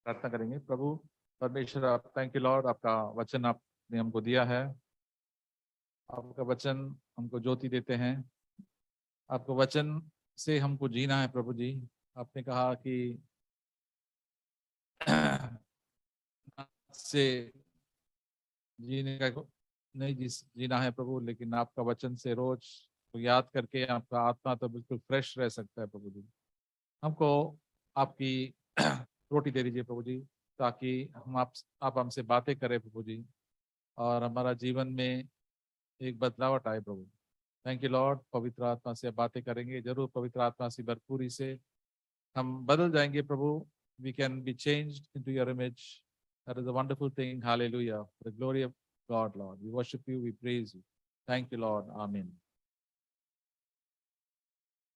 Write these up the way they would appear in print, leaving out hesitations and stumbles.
प्रार्थना करेंगे। प्रभु परमेश्वर, आप थैंक यू लॉर्ड, आपका वचन आपने हमको दिया है। आपका वचन हमको ज्योति देते हैं। आपको वचन से हमको जीना है प्रभु जी। आपने कहा कि से जीने का नहीं जीना है प्रभु, लेकिन आपका वचन से रोज तो याद करके आपका आत्मा तो बिल्कुल फ्रेश रह सकता है प्रभु जी। हमको आपकी रोटी दे दीजिए प्रभु जी, ताकि हम आप हमसे बातें करें प्रभु जी, और हमारा जीवन में एक बदलावट आए प्रभु। थैंक यू लॉर्ड, पवित्र आत्मा से बातें करेंगे जरूर, पवित्र आत्मा से भरपूरी से हम बदल जाएंगे प्रभु। We can be changed into your image. That is a wonderful thing. Hallelujah, for the glory of God Lord, we worship you, we praise you. Thank you Lord, amen.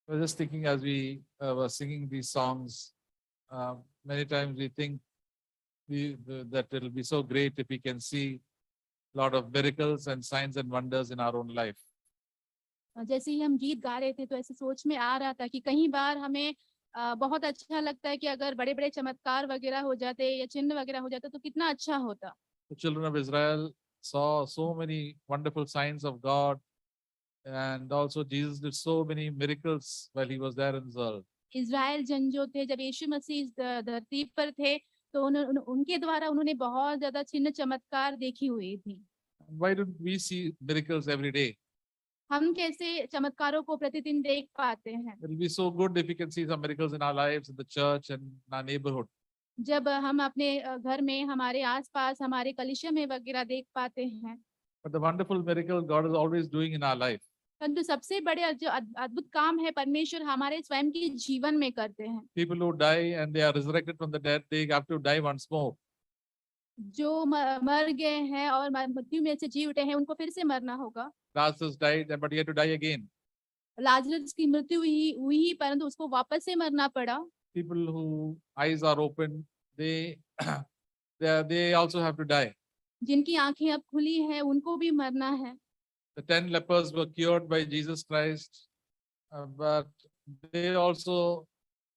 I was just thinking as we were singing these songs, many times we think that it will be so great if we can see a lot of miracles and signs and wonders in our own life. जैसे ही हम गीत गा रहे थे तो ऐसे सोच में आ रहा था कि कई बार हमें बहुत अच्छा लगता है कि अगर बड़े बड़े चमत्कार वगैरह हो जाते या चिन्ह वगैरह हो जाते तो कितना अच्छा होता। The children of Israel saw so many wonderful signs of God, and also Jesus did so many miracles while he was there in this world. Israel जन जो थे, जब यीशु मसीह इस धरती पर थे तो उनके द्वारा उन्होंने बहुत ज्यादा चिन्ह चमत्कार देखी हुई थी। Why don't we see miracles every day? हम कैसे चमत्कारों को प्रतिदिन देख पाते हैं? It will be so good if we can see some miracles in our lives, in the church and in our neighborhood. जब हम अपने घर में, हमारे आसपास, हमारे कलीसिया में वगैरह देख पाते हैं। But the wonderful miracle God is always doing in our life. परंतु सबसे बड़े जो अद्भुत काम है परमेश्वर हमारे स्वयं के जीवन में करते हैं। People who die and they are resurrected from the dead, they have to die once more. जो मर गए हैं और मृत्यु में से जी उठे हैं, उनको फिर से मरना होगा। Lazarus died, but he had to die again. Lazarus की मृत्यु हुई परंतु उसको वापस से मरना पड़ा। People who eyes are open, they they also have to die. जिनकी आंखें अब खुली हैं उनको भी मरना है। The 10 lepers were cured by Jesus Christ, but they also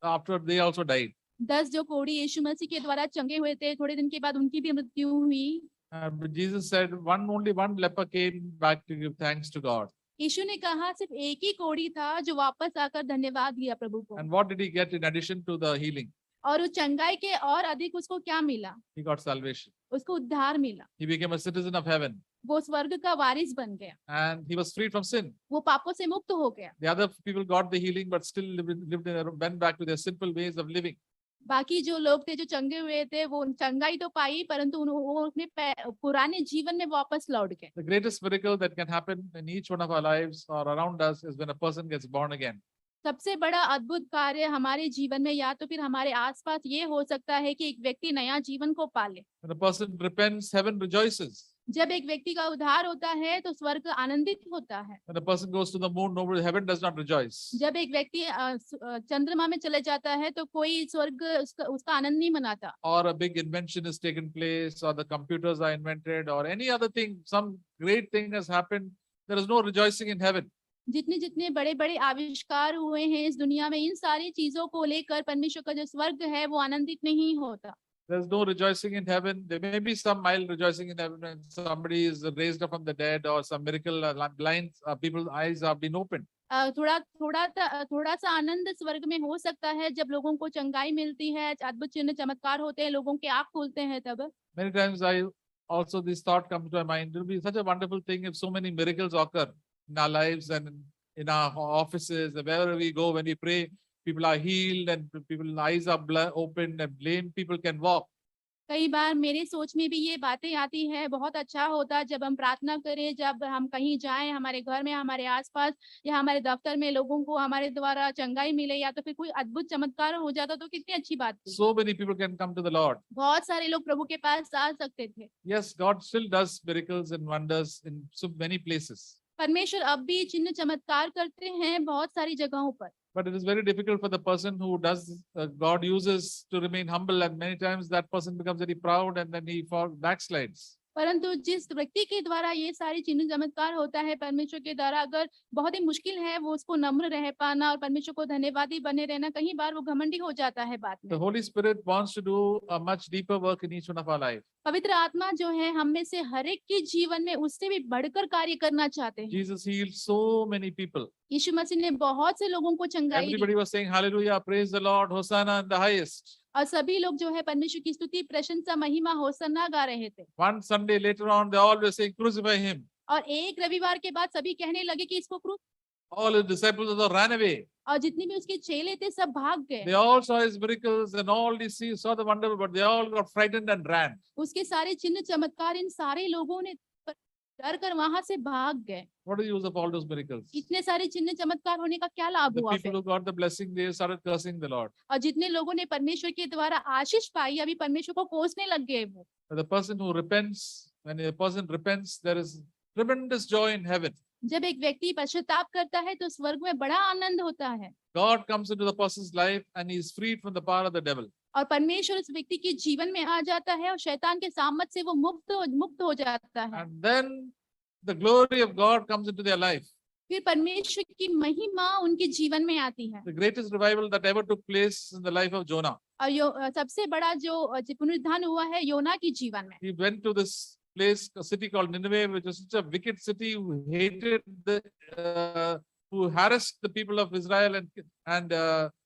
died. 10 जो कोढ़ी यीशु मसीह के द्वारा चंगे हुए थे, थोड़े दिन के बाद उनकी भी मृत्यु हुई। But Jesus said only one leper came back to give thanks to God. यीशु ने कहा सिर्फ एक ही कोढ़ी था जो वापस आकर धन्यवाद दिया प्रभु को। And what did he get in addition to the healing? और उस चंगाई के और अधिक उसको क्या मिला? He got salvation. उसको उद्धार मिला। He became a citizen of heaven. वो स्वर्ग का वारिस बन गया। And he was freed from sin. वो पापों से मुक्त हो गया। The other people got the healing, but still went back to their simple ways of living. बाकी जो लोग थे जो चंगे हुए थे वो चंगाई तो पाई परंतु वो अपने पुराने जीवन में वापस लौट गए। The greatest miracle that can happen in each one of our lives or around us is when a person gets born again. सबसे बड़ा अद्भुत कार्य हमारे जीवन में या तो फिर हमारे आसपास ये हो सकता है कि एक व्यक्ति नया जीवन को पाले। When a person repents, heaven rejoices. जब एक व्यक्ति का उद्धार होता है तो स्वर्ग आनंदित होता है। When a person goes to the moon, heaven does not rejoice. जब एक व्यक्ति चंद्रमा में चले जाता है तो कोई स्वर्ग उसका आनंद नहीं मनाता। Or a big invention has taken place, or the computers are invented, or any other thing, some great thing has happened, there is no rejoicing in heaven. जितने जितने बड़े बड़े आविष्कार हुए हैं इस दुनिया में, इन सारी चीजों को लेकर परमेश्वर का जो स्वर्ग है वो आनंदित नहीं होता। There's no rejoicing in heaven. There may be some mild rejoicing in heaven when somebody is raised up from the dead, or some miracle, blind people's eyes have been opened. थोड़ा सा आनंद स्वर्ग में हो सकता है जब लोगों को चंगाई मिलती है, अद्भुत चिन्ह चमत्कार होते हैं, लोगों के आंख खुलते हैं तब। Many times this thought comes to my mind. It will be such a wonderful thing if so many miracles occur in our lives and in our offices, wherever we go. When we pray, people are healed and people's eyes are opened and lame people can walk. कई बार मेरे सोच में भी ये बातें आती हैं, बहुत अच्छा होता जब हम प्रार्थना करें, जब हम कहीं जाएं, हमारे घर में, हमारे आसपास या हमारे दफ्तर में लोगों को हमारे द्वारा चंगाई मिले या तो फिर कोई अद्भुत चमत्कार हो जाता तो कितनी अच्छी बात थी। So many people can come to the Lord. बहुत सारे लोग प्रभु के पास आ सकते थे। Yes, God still does miracles and wonders in so many places. परमेश्वर अब भी चिन्ह चमत्कार करते हैं बहुत सारी जगहों पर। But it is very difficult for the person who does God uses to remain humble, and many times that person becomes very proud and then he backslides. परंतु जिस व्यक्ति के द्वारा ये सारी चिन्ह चमत्कार होता है परमेश्वर के द्वारा, अगर बहुत ही मुश्किल है वो उसको नम्र रह पाना और परमेश्वर को धन्यवादी बने रहना, कई बार वो घमंडी हो जाता है बाद The में। Holy Spirit wants to do a much deeper work in each one of our life. पवित्र आत्मा जो है हम में से हर एक के जीवन में उससे भी बढ़कर कार्य करना चाहते हैं। Jesus healed so many people. यीशु मसीह ने बहुत से लोगों को चंगाई दी Everybody was saying, Hallelujah, praise the Lord, Hosanna in the highest. और सभी लोग जो है परमेश्वर की स्तुति, प्रशंसा, महिमा, होसन्ना गा रहे थे। One Sunday later on, they all were saying, crucify him. और एक रविवार के बाद सभी कहने लगे कि इसको क्रूस, All his disciples also ran away. और जितने भी उसके चेले थे सब भाग गए। They all saw his miracles and all they saw the wonder, but they all got frightened and ran. उसके सारे चिन्ह चमत्कार इन सारे लोगों ने डर कर वहां से भाग गए। What is the use of all those miracles? इतने सारे चिन्ह चमत्कार होने का क्या लाभ The हुआ people फिर? who got the blessing, they started cursing the Lord. और जितने लोगों ने परमेश्वर के द्वारा आशीष पाई, अभी परमेश्वर को कोसने लग गए वो। But the person who repents, when a person repents, there is tremendous joy in heaven. जब एक व्यक्ति पश्चाताप करता है तो स्वर्ग में बड़ा आनंद होता है God comes into the person's life and he is freed from the power of the devil. और परमेश्वर उस व्यक्ति के जीवन में आ जाता है और शैतान के सामत से वो मुक्त हो जाता है। And then the glory of God comes into their life. फिर परमेश्वर की महिमा उनके जीवन में आती है। The greatest revival that ever took place in the life of Jonah. और सबसे बड़ा जो पुनरुत्थान हुआ है योना के जीवन में। He went to this place, a city called Nineveh, which was such a wicked city who hated who harassed the people of Israel, and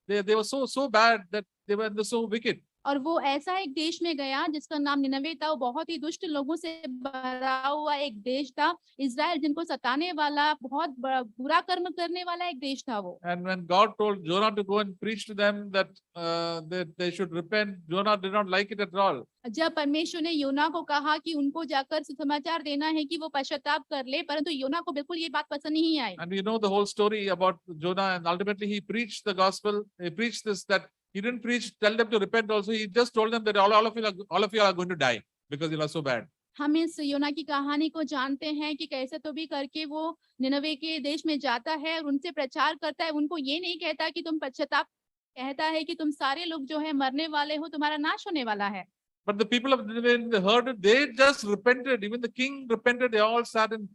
they were so bad that they were so wicked. और वो ऐसा एक देश में गया जिसका नाम निनवे था। वो बहुत ही दुष्ट लोगों से भरा हुआ एक देश था, इज़राइल जिनको सताने वाला, बहुत बुरा कर्म करने वाला एक देश था वो। And when God told Jonah to go and preach to them that they should repent, Jonah did not like it at all. जब परमेश्वर ने योना को कहा कि उनको जाकर सुसमाचार देना है कि वो पश्चाताप कर ले, परंतु योना को बिल्कुल ये बात पसंद नहीं आई। And you know the whole story about Jonah, and ultimately he preached the gospel. He preached this, that he didn't preach, tell them to repent also. He just told them that all of you are going to die because you are so bad. हम इस योना की कहानी को जानते हैं कि कैसे तो भी करके वो निनवे के देश में जाता है और उनसे प्रचार करता है। उनको ये नहीं कहता कि तुम पश्चाताप, कहता है कि तुम सारे लोग जो है मरने वाले हो, तुम्हारा नाश होने वाला है। But the people of Nineveh, they heard it, they just repented. Even the king repented. They all started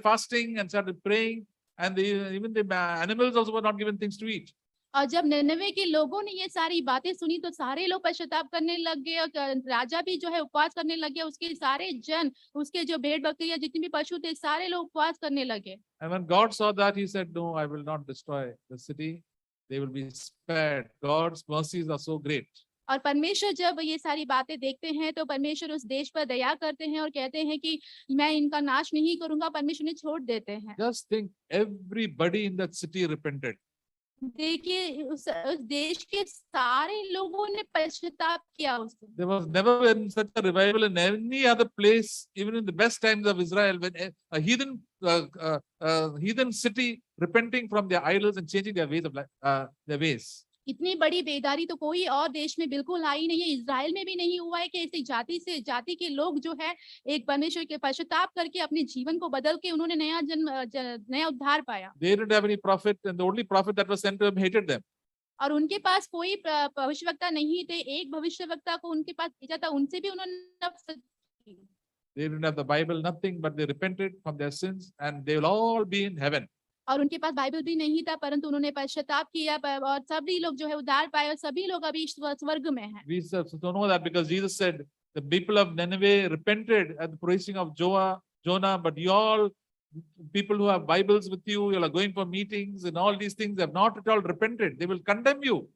fasting and started praying. And even the animals also were not given things to eat. और जब निनवे के लोगों ने ये सारी बातें सुनी तो सारे लोग पश्चाताप करने लग गए और राजा भी जो है उपवास करने लग गया। उसके सारे जन, उसके जो भेड़ बकरियां जितने भी पशु थे, सारे लोग उपवास करने लगे। And when God saw that, he said, no, I will not destroy the city. They will be spared. God's mercies are so great. और परमेश्वर जब ये सारी बातें देखते हैं तो परमेश्वर उस देश पर दया करते हैं और कहते हैं कि मैं इनका नाश नहीं करूंगा, परमेश्वर ने छोड़ देते हैं। Just think, everybody in that city repented. देखिए उस देश के सारे लोगों ने पश्चाताप किया उससे। There was never been such a revival in any other place, even in the best times of Israel, when a heathen city repenting from their idols and changing their ways of life, their ways. इतनी बड़ी बेदारी तो कोई और देश में बिल्कुल आई नहीं है, इज़राइल में भी नहीं हुआ है कि ऐसी जाति के लोग जो है एक परमेश्वर के पश्चाताप करके अपने जीवन को बदल के उन्होंने नया उद्धार पाया। They didn't have any prophet, and the only prophet that was sent to them hated them. और उनके पास कोई भविष्यवक्ता नहीं थे, एक भविष्यवक्ता को उनके पास भेजा था, उनसे भी उन्होंने नफरत की। They didn't have the Bible, nothing, but they repented from their sins, and they will all be in heaven. और उनके पास बाइबल भी नहीं था, परंतु उन्होंने पश्चाताप किया और सभी लोग जो है उद्धार पाए और सभी लोग अभी स्वर्ग में हैं। We don't know that because Jesus said the people of Nineveh repented at the preaching of Jonah, but you all people who have Bibles with you are going for meetings and all these things have not at all repented. They will condemn you.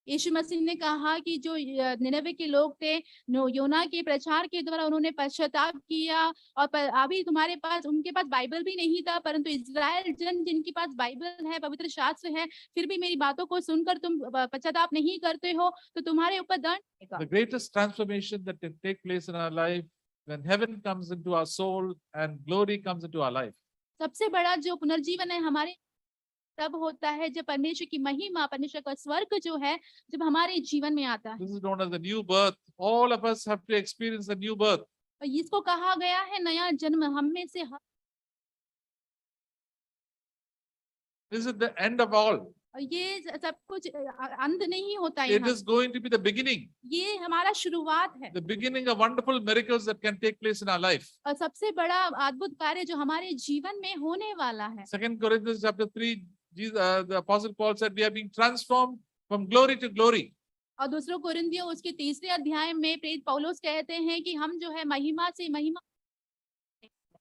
यीशु मसीह ने कहा कि जो निनवे के लोग थे, योना के प्रचार के द्वारा उन्होंने पश्चाताप किया और अभी तुम्हारे पास, उनके पास बाइबल भी नहीं था, परंतु इज़राइल जन जिनके पास बाइबल है, पवित्र शास्त्र है, फिर भी मेरी बातों को सुनकर तुम पश्चाताप नहीं करते हो तो तुम्हारे ऊपर दंड आएगा। The greatest transformation that can take place in our life when heaven comes into our soul and glory comes into our life. सबसे बड़ा जो पुनर्जीवन है हमारे तब होता है जब परमेश्वर की महिमा, परमेश्वर का स्वर्ग जो है जब हमारे जीवन में आता है। This is known as the new birth. All of us have to experience the new birth. और इसको कहा गया है नया जन्म। हम में से This is the end of all. और ये सब कुछ अंत नहीं होता It यहाँ, is going to be the beginning, ये हमारा शुरुआत है। the beginning of wonderful miracles that can take place in our life. और सबसे बड़ा अद्भुत कार्य जो हमारे जीवन में होने वाला है। 2 Corinthians chapter 3, the Apostle Paul said, we are being transformed from glory to glory. और दूसरों कोरिन्थियों उसके 3 अध्याय में प्रेरित पौलुस कहते हैं कि हम जो है महिमा से महिमा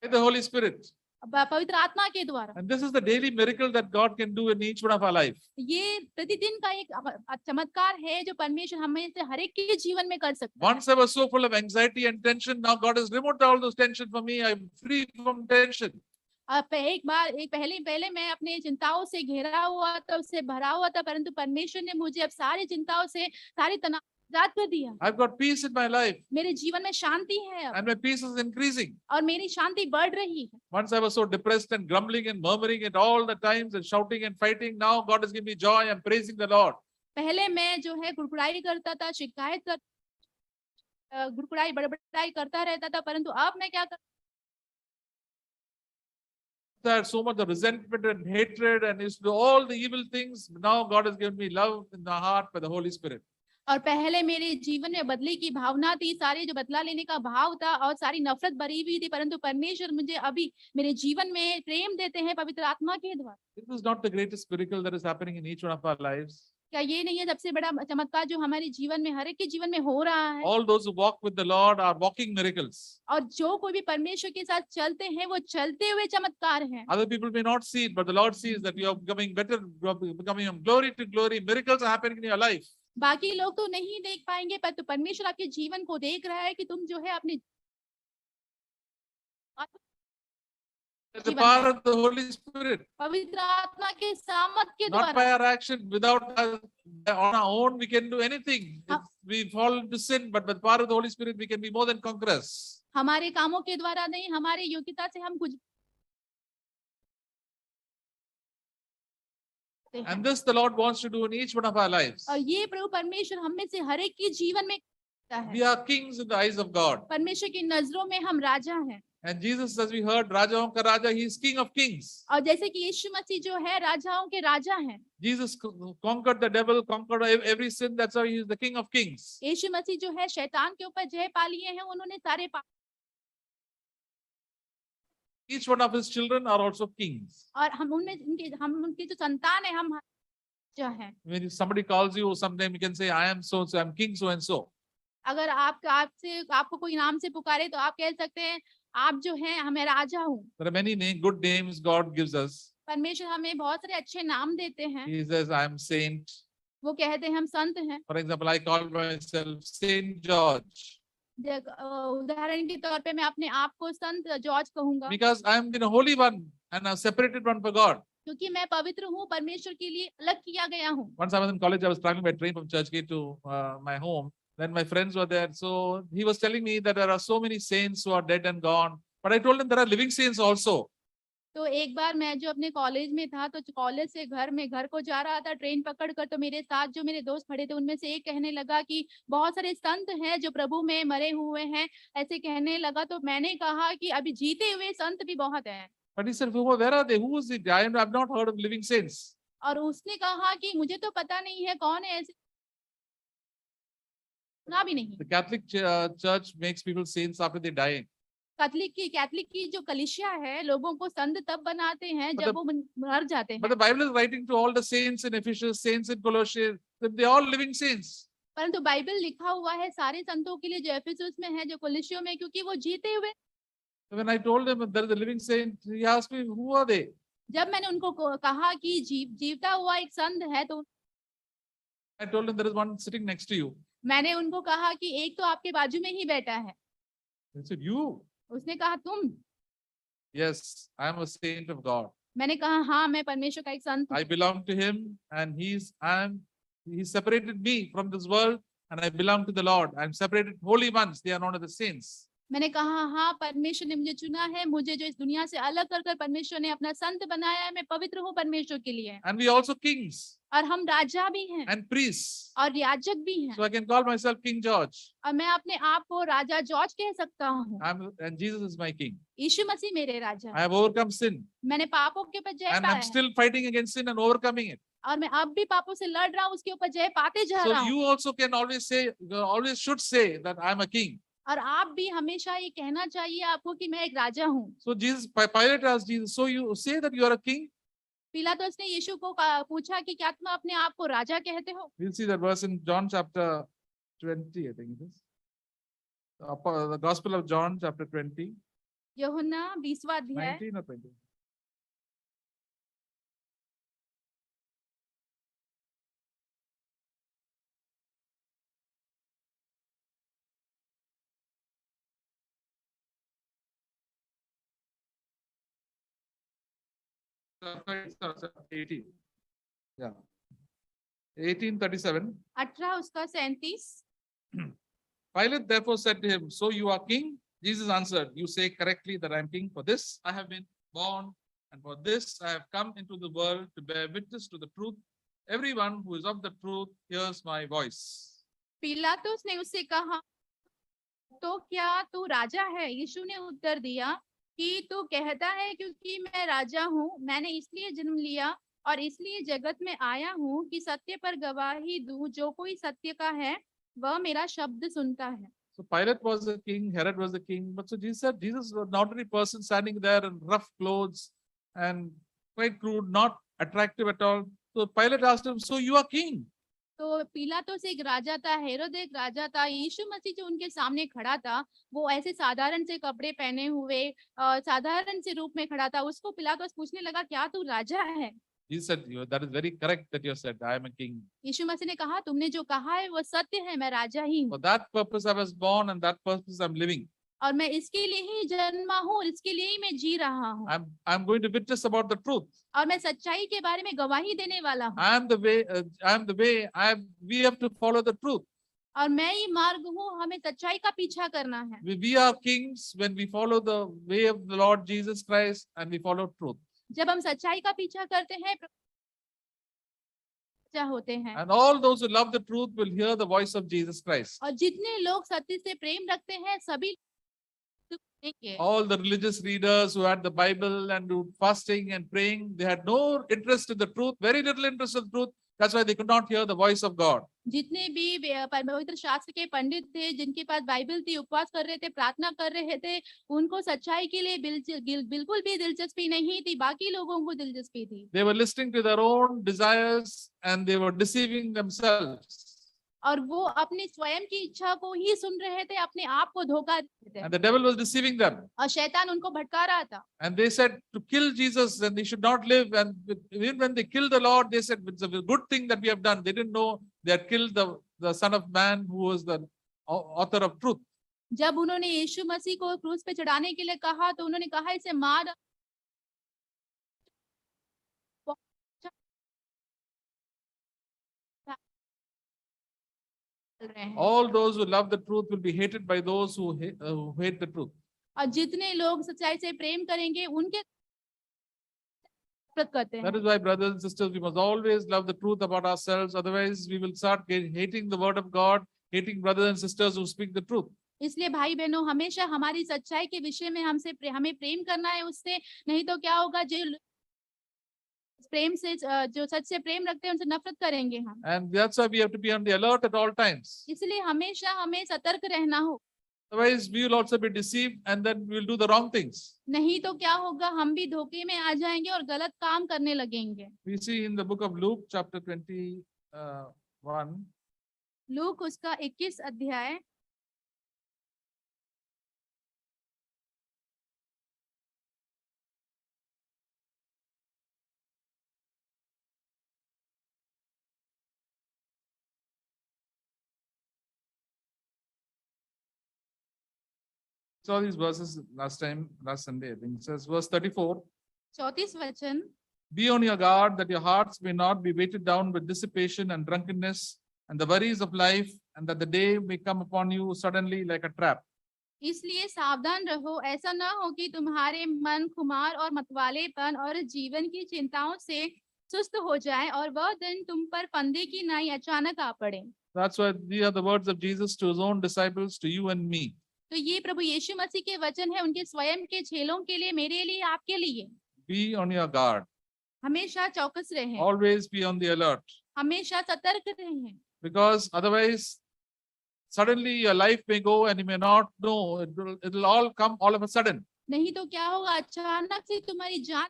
By the Holy Spirit. पवित्र आत्मा के द्वारा। And this is the daily miracle that God can do in each one of our life. ये प्रतिदिन का एक चमत्कार है जो परमेश्वर हमें से हर एक के जीवन में कर सकता है। Once I was so full of anxiety and tension, now God has removed all those tension from me. I'm free from tension. पहले मैं अपने चिंताओं से घेरा हुआ था, उससे भरा हुआ था, परंतु परमेश्वर ने मुझे अब सारी चिंताओं से, सारी तनाव आजाद कर दिया। I've got peace in my life. मेरे जीवन में शांति है अब, And my peace is increasing. और मेरी शांति बढ़ रही है। Once I was so depressed and grumbling and murmuring at all the times and shouting and fighting, now God has given me joy. I'm praising the Lord. पहले मैं जो है गुड़गुड़ाई करता था, शिकायत कर गुड़गुड़ाई बड़बड़ाई करता रहता था, परंतु अब मैं क्या कर There's so much of resentment and hatred and is all the evil things. Now God has given me love in the heart by the Holy Spirit. और पहले मेरे जीवन में बदले की भावना थी, सारे जो बदला लेने का भाव था और सारी नफरत भरी हुई थी, परंतु परमेश्वर मुझे अभी मेरे जीवन में प्रेम देते हैं पवित्र आत्मा के द्वारा। This is not the greatest miracle that is happening in each one of our lives. क्या ये नहीं है सबसे बड़ा चमत्कार जो हमारे जीवन में हर एक के जीवन में हो रहा है? All those who walk with the Lord are walking miracles. और जो कोई भी परमेश्वर के साथ चलते हैं वो चलते हुए चमत्कार हैं। Other people may not see it, but the Lord sees that you are becoming better, you are becoming from glory to glory. Miracles are happening in your life. बाकी लोग तो नहीं देख पाएंगे, पर तो परमेश्वर आपके जीवन को देख रहा है कि तुम जो है अपने The power of the Holy Spirit. पवित्र आत्मा के सामर्थ के Not by द्वारा। our action, without us, on our own, we can do anything. If we fall into sin, but with the power of the Holy Spirit, we can be more than conquerors. हमारे कामों के द्वारा नहीं, हमारे योग्यता से हम कुछ And this the Lord wants to do in each one of our lives. और ये प्रभु परमेश्वर हम में से हर एक के जीवन में करता है। We are kings in the eyes of God. परमेश्वर की नजरों में हम राजा हैं। And Jesus, as we heard, Rajaon ka Raja, he is King of Kings. और जैसे कि यीशु मसीह जो है राजाओं के राजा हैं। Jesus conquered the devil, conquered every sin. That's why he is the King of Kings. यीशु मसीह जो है शैतान के ऊपर जय पा लिए हैं, उन्होंने सारे Each one of his children are also kings. और हम उनके जो संतान है, हम जो है। When somebody calls you, sometime you can say, I am so, I'm king so and so. अगर आपको कोई नाम से पुकारे तो आप कह सकते हैं आप जो हैं हमें राजा हूँ। There are many good names God gives us. परमेश्वर हमें बहुत सारे अच्छे नाम देते हैं। He says, I am saint. वो कहते हैं हम संत हैं। For example, I call myself Saint George. उदाहरण के तौर पे मैं अपने आप को संत जॉर्ज कहूंगा। Because I am the holy one and a separated one for God. क्योंकि मैं पवित्र हूँ, परमेश्वर के लिए अलग किया गया हूँ। Once I was in college, I was traveling by train from Churchgate to my home. Then my friends were there. So he was telling me that there are so many saints who are dead and gone. But I told him there are living saints also. तो एक बार मैं जो अपने college में था, तो college से घर को जा रहा था ट्रेन पकड़कर, तो मेरे साथ जो मेरे दोस्त खड़े थे उनमें से एक कहने लगा कि बहुत सारे संत हैं जो प्रभु में मरे हुए हैं, ऐसे कहने लगा। तो मैंने कहा कि अभी जीते हुए संत भी बहुत हैं। But he said, where are they? Who is it? I have not heard of living saints. और उसने कहा कि मुझे तो पता नहीं है कौन है, ऐसे सुना भी नहीं। The Catholic Church makes people saints after they die. Catholic की जो कलीसिया है लोगों को संत तब बनाते हैं जब वो मर जाते हैं। But the Bible is writing to all the saints in Ephesians, saints in Colossians, they are all living saints. परंतु बाइबल लिखा हुआ है सारे संतों के लिए जो एफिसुस में है, जो कोलोसियों में, क्योंकि वो जीते हुए। When I told him there is a living saint, he asked me, who are they? जब मैंने उनको कहा कि जीवता हुआ एक संत है, तो I told him there is one sitting next to you. मैंने उनको कहा कि एक तो आपके बाजू में ही बैठा है। He said, you? उसने कहा तुम? Yes, I am a saint of God. मैंने कहा हाँ, मैं परमेश्वर का एक संत हूँ। I belong to him and he separated me from this world and I belong to the Lord. I am separated holy ones. They are known as the saints. मैंने कहा हाँ, परमेश्वर ने मुझे चुना है, मुझे जो इस दुनिया से अलग कर परमेश्वर ने अपना संत बनाया है, मैं पवित्र हूँ परमेश्वर के लिए। And we are also kings. और हम राजा भी हैं and priests. और याजक भी हैं। So I can call myself King George. और मैं अपने आप को राजा जॉर्ज कह सकता हूँ। And Jesus is my king. यीशु मसीह मेरे राजा। I have overcome sin. मैंने पापों के ऊपर जय And पाया I'm still fighting against sin and overcoming it. और मैं अब भी पापों से लड़ रहा हूँ, उसके ऊपर जय पाते जा So रहा हूँ। you also can always say, always should say that I am a king. और आप भी हमेशा ये कहना चाहिए आपको कि मैं एक राजा हूँ। So Pilate asked Jesus, so you say that you are a king? पिलातुस ने यीशु को पूछा कि क्या तुम अपने आप को राजा कहते हो? We'll see that verse in John chapter 20, I think it is. The Gospel of John chapter 20, यूहन्ना 20वां अध्याय 19 or 20. It's 18. Yeah. 18:37. 18 उसका 37। Pilate therefore said to him, so you are king? Jesus answered, you say correctly that I am king. For this I have been born, and for this I have come into the world to bear witness to the truth. Everyone who is of the truth hears my voice. पिलातुस ने उससे कहा, तो क्या तू राजा है? यीशु ने उत्तर दिया कि तू कहता है क्योंकि मैं राजा हूँ। मैंने इसलिए जन्म लिया और इसलिए जगत में आया हूँ कि सत्य पर गवाही दूं। जो कोई सत्य का है वह मेरा शब्द सुनता है। So Pilate was the king, Herod was the king, but so Jesus said, Jesus was an ordinary person standing there in rough clothes and quite crude, not attractive at all. So Pilate asked him, so you are king? तो पिलातुस एक राजा था, हेरोद एक राजा था। यीशु मसीह जो उनके सामने खड़ा था, वो ऐसे साधारण से कपड़े पहने हुए साधारण से रूप में खड़ा था। उसको पिलातुस पूछने लगा, क्या तू राजा है? Jesus said, that is very correct that you said, I am a king. यीशु मसीह ने कहा, तुमने जो कहा है वो सत्य है, मैं राजा ही हूँ। For that purpose I was born and that purpose I'm living. और मैं इसके लिए ही जन्मा हूँ, इसके लिए ही मैं जी रहा हूँ। I'm going to witness about the truth. और मैं सच्चाई के बारे में गवाही देने वाला हूँ। I am the way. We have to follow the truth. और मैं ही मार्ग हूँ, हमें सच्चाई का पीछा करना है। We are kings when we follow the way of the Lord Jesus Christ and we follow truth. जब हम सच्चाई का पीछा करते हैं होते हैं। And all those who love the truth will hear the voice of Jesus Christ. और जितने लोग सत्य से प्रेम रखते हैं सभी all the religious leaders who had the Bible and who fasting and praying, they had no interest in the truth, very little interest in the truth. That's why they could not hear the voice of God. जितने भी पवित्र शास्त्र के पंडित थे, जिनके पास Bible थी, उपवास कर रहे थे, प्रार्थना कर रहे थे, उनको सच्चाई के लिए बिल्कुल भी दिलचस्पी नहीं थी, बाकी लोगों को दिलचस्पी थी। They were listening to their own desires and they were deceiving themselves. और वो अपनी स्वयं की इच्छा को ही सुन रहे थे, अपने आप को धोखा देते थे। And the devil was deceiving them. और शैतान उनको भटका रहा था। And they said to kill Jesus and they should not live. And even when they killed the Lord, they said it's a good thing that we have done. They didn't know they had killed the Son of Man who was the author of truth. जब उन्होंने यीशु मसीह को क्रूस पे चढ़ाने के लिए कहा तो उन्होंने कहा इसे मार। All those who love the truth will be hated by those who hate the truth. और जितने लोग सच्चाई से प्रेम करेंगे उनके करते हैं। That is why, brothers and sisters, we must always love the truth about ourselves. Otherwise, we will start hating the word of God, hating brothers and sisters who speak the truth. इसलिए भाई बहनों, हमेशा हमारी सच्चाई के विषय में हमें प्रेम करना है उससे, नहीं तो क्या होगा, जो प्रेम से जो सच से प्रेम रखते हैं उनसे नफरत करेंगे हम। And that's why we have to be on the alert at all times. इसलिए हमेशा हमें सतर्क रहना हो। Otherwise, we will also be deceived and then we will do the wrong things. नहीं तो क्या होगा, हम भी धोखे में आ जाएंगे और गलत काम करने लगेंगे। We see in the book of Luke, chapter 21. Look उसका 21 अध्याय Saw these verses last Sunday, I think. It says, verse 34. 34 वचन, Be on your guard that your hearts may not be weighted down with dissipation and drunkenness and the worries of life, and that the day may come upon you suddenly like a trap. इसलिए सावधान रहो, ऐसा ना हो कि तुम्हारे मन खुमार और मतवालेपन और जीवन की चिंताओं से सुस्त हो जाए और वह दिन तुम पर फंदे की नाई अचानक आ पड़े। That's why these are the words of Jesus to his own disciples, to you and me. तो ये प्रभु यीशु मसीह के वचन है उनके स्वयं के चेलों के लिए, मेरे लिए, आपके लिए। Be on your guard. हमेशा चौकस रहें, Always be on the alert, हमेशा सतर्क रहें, because otherwise suddenly your life may go and you may not know. It'll all come all of a sudden. नहीं तो क्या होगा, अचानक से तुम्हारी जान,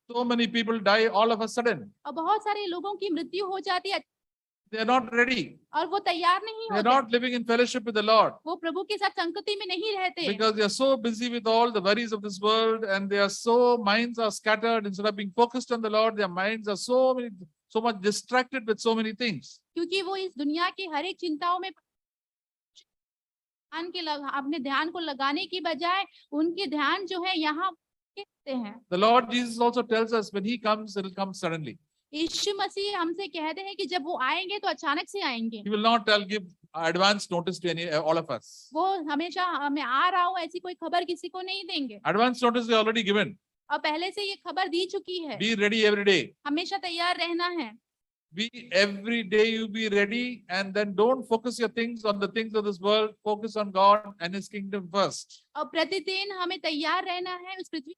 So many people die all of a sudden. और बहुत सारे लोगों की मृत्यु हो जाती है They are not ready. और वो तैयार नहीं They are होते, not living in fellowship with the Lord, वो प्रभु के साथ संगति में नहीं रहते, because they are so busy with all the worries of this world, and their minds are scattered. Instead of being focused on the Lord, their minds are so much distracted with so many things. क्योंकि वो इस दुनिया की हर एक चिंताओं में अपने ध्यान को लगाने की बजाय उनके ध्यान जो है यहाँ कहते हैं। The Lord Jesus also tells us when He comes, it will come suddenly. यीशु मसीह हमसे कहते हैं कि जब वो आएंगे तो अचानक से आएंगे। He will not give advance notice to all of us. वो हमेशा मैं आ रहा हूँ ऐसी कोई खबर किसी को नहीं देंगे, Advance notice is already given. और पहले से ये खबर दी चुकी है। Be ready every day. हमेशा तैयार रहना है। Every day you be ready, and then don't focus your things on the things of this world. Focus on God and His kingdom first. और प्रतिदिन हमें तैयार रहना है उस पृथ्वी।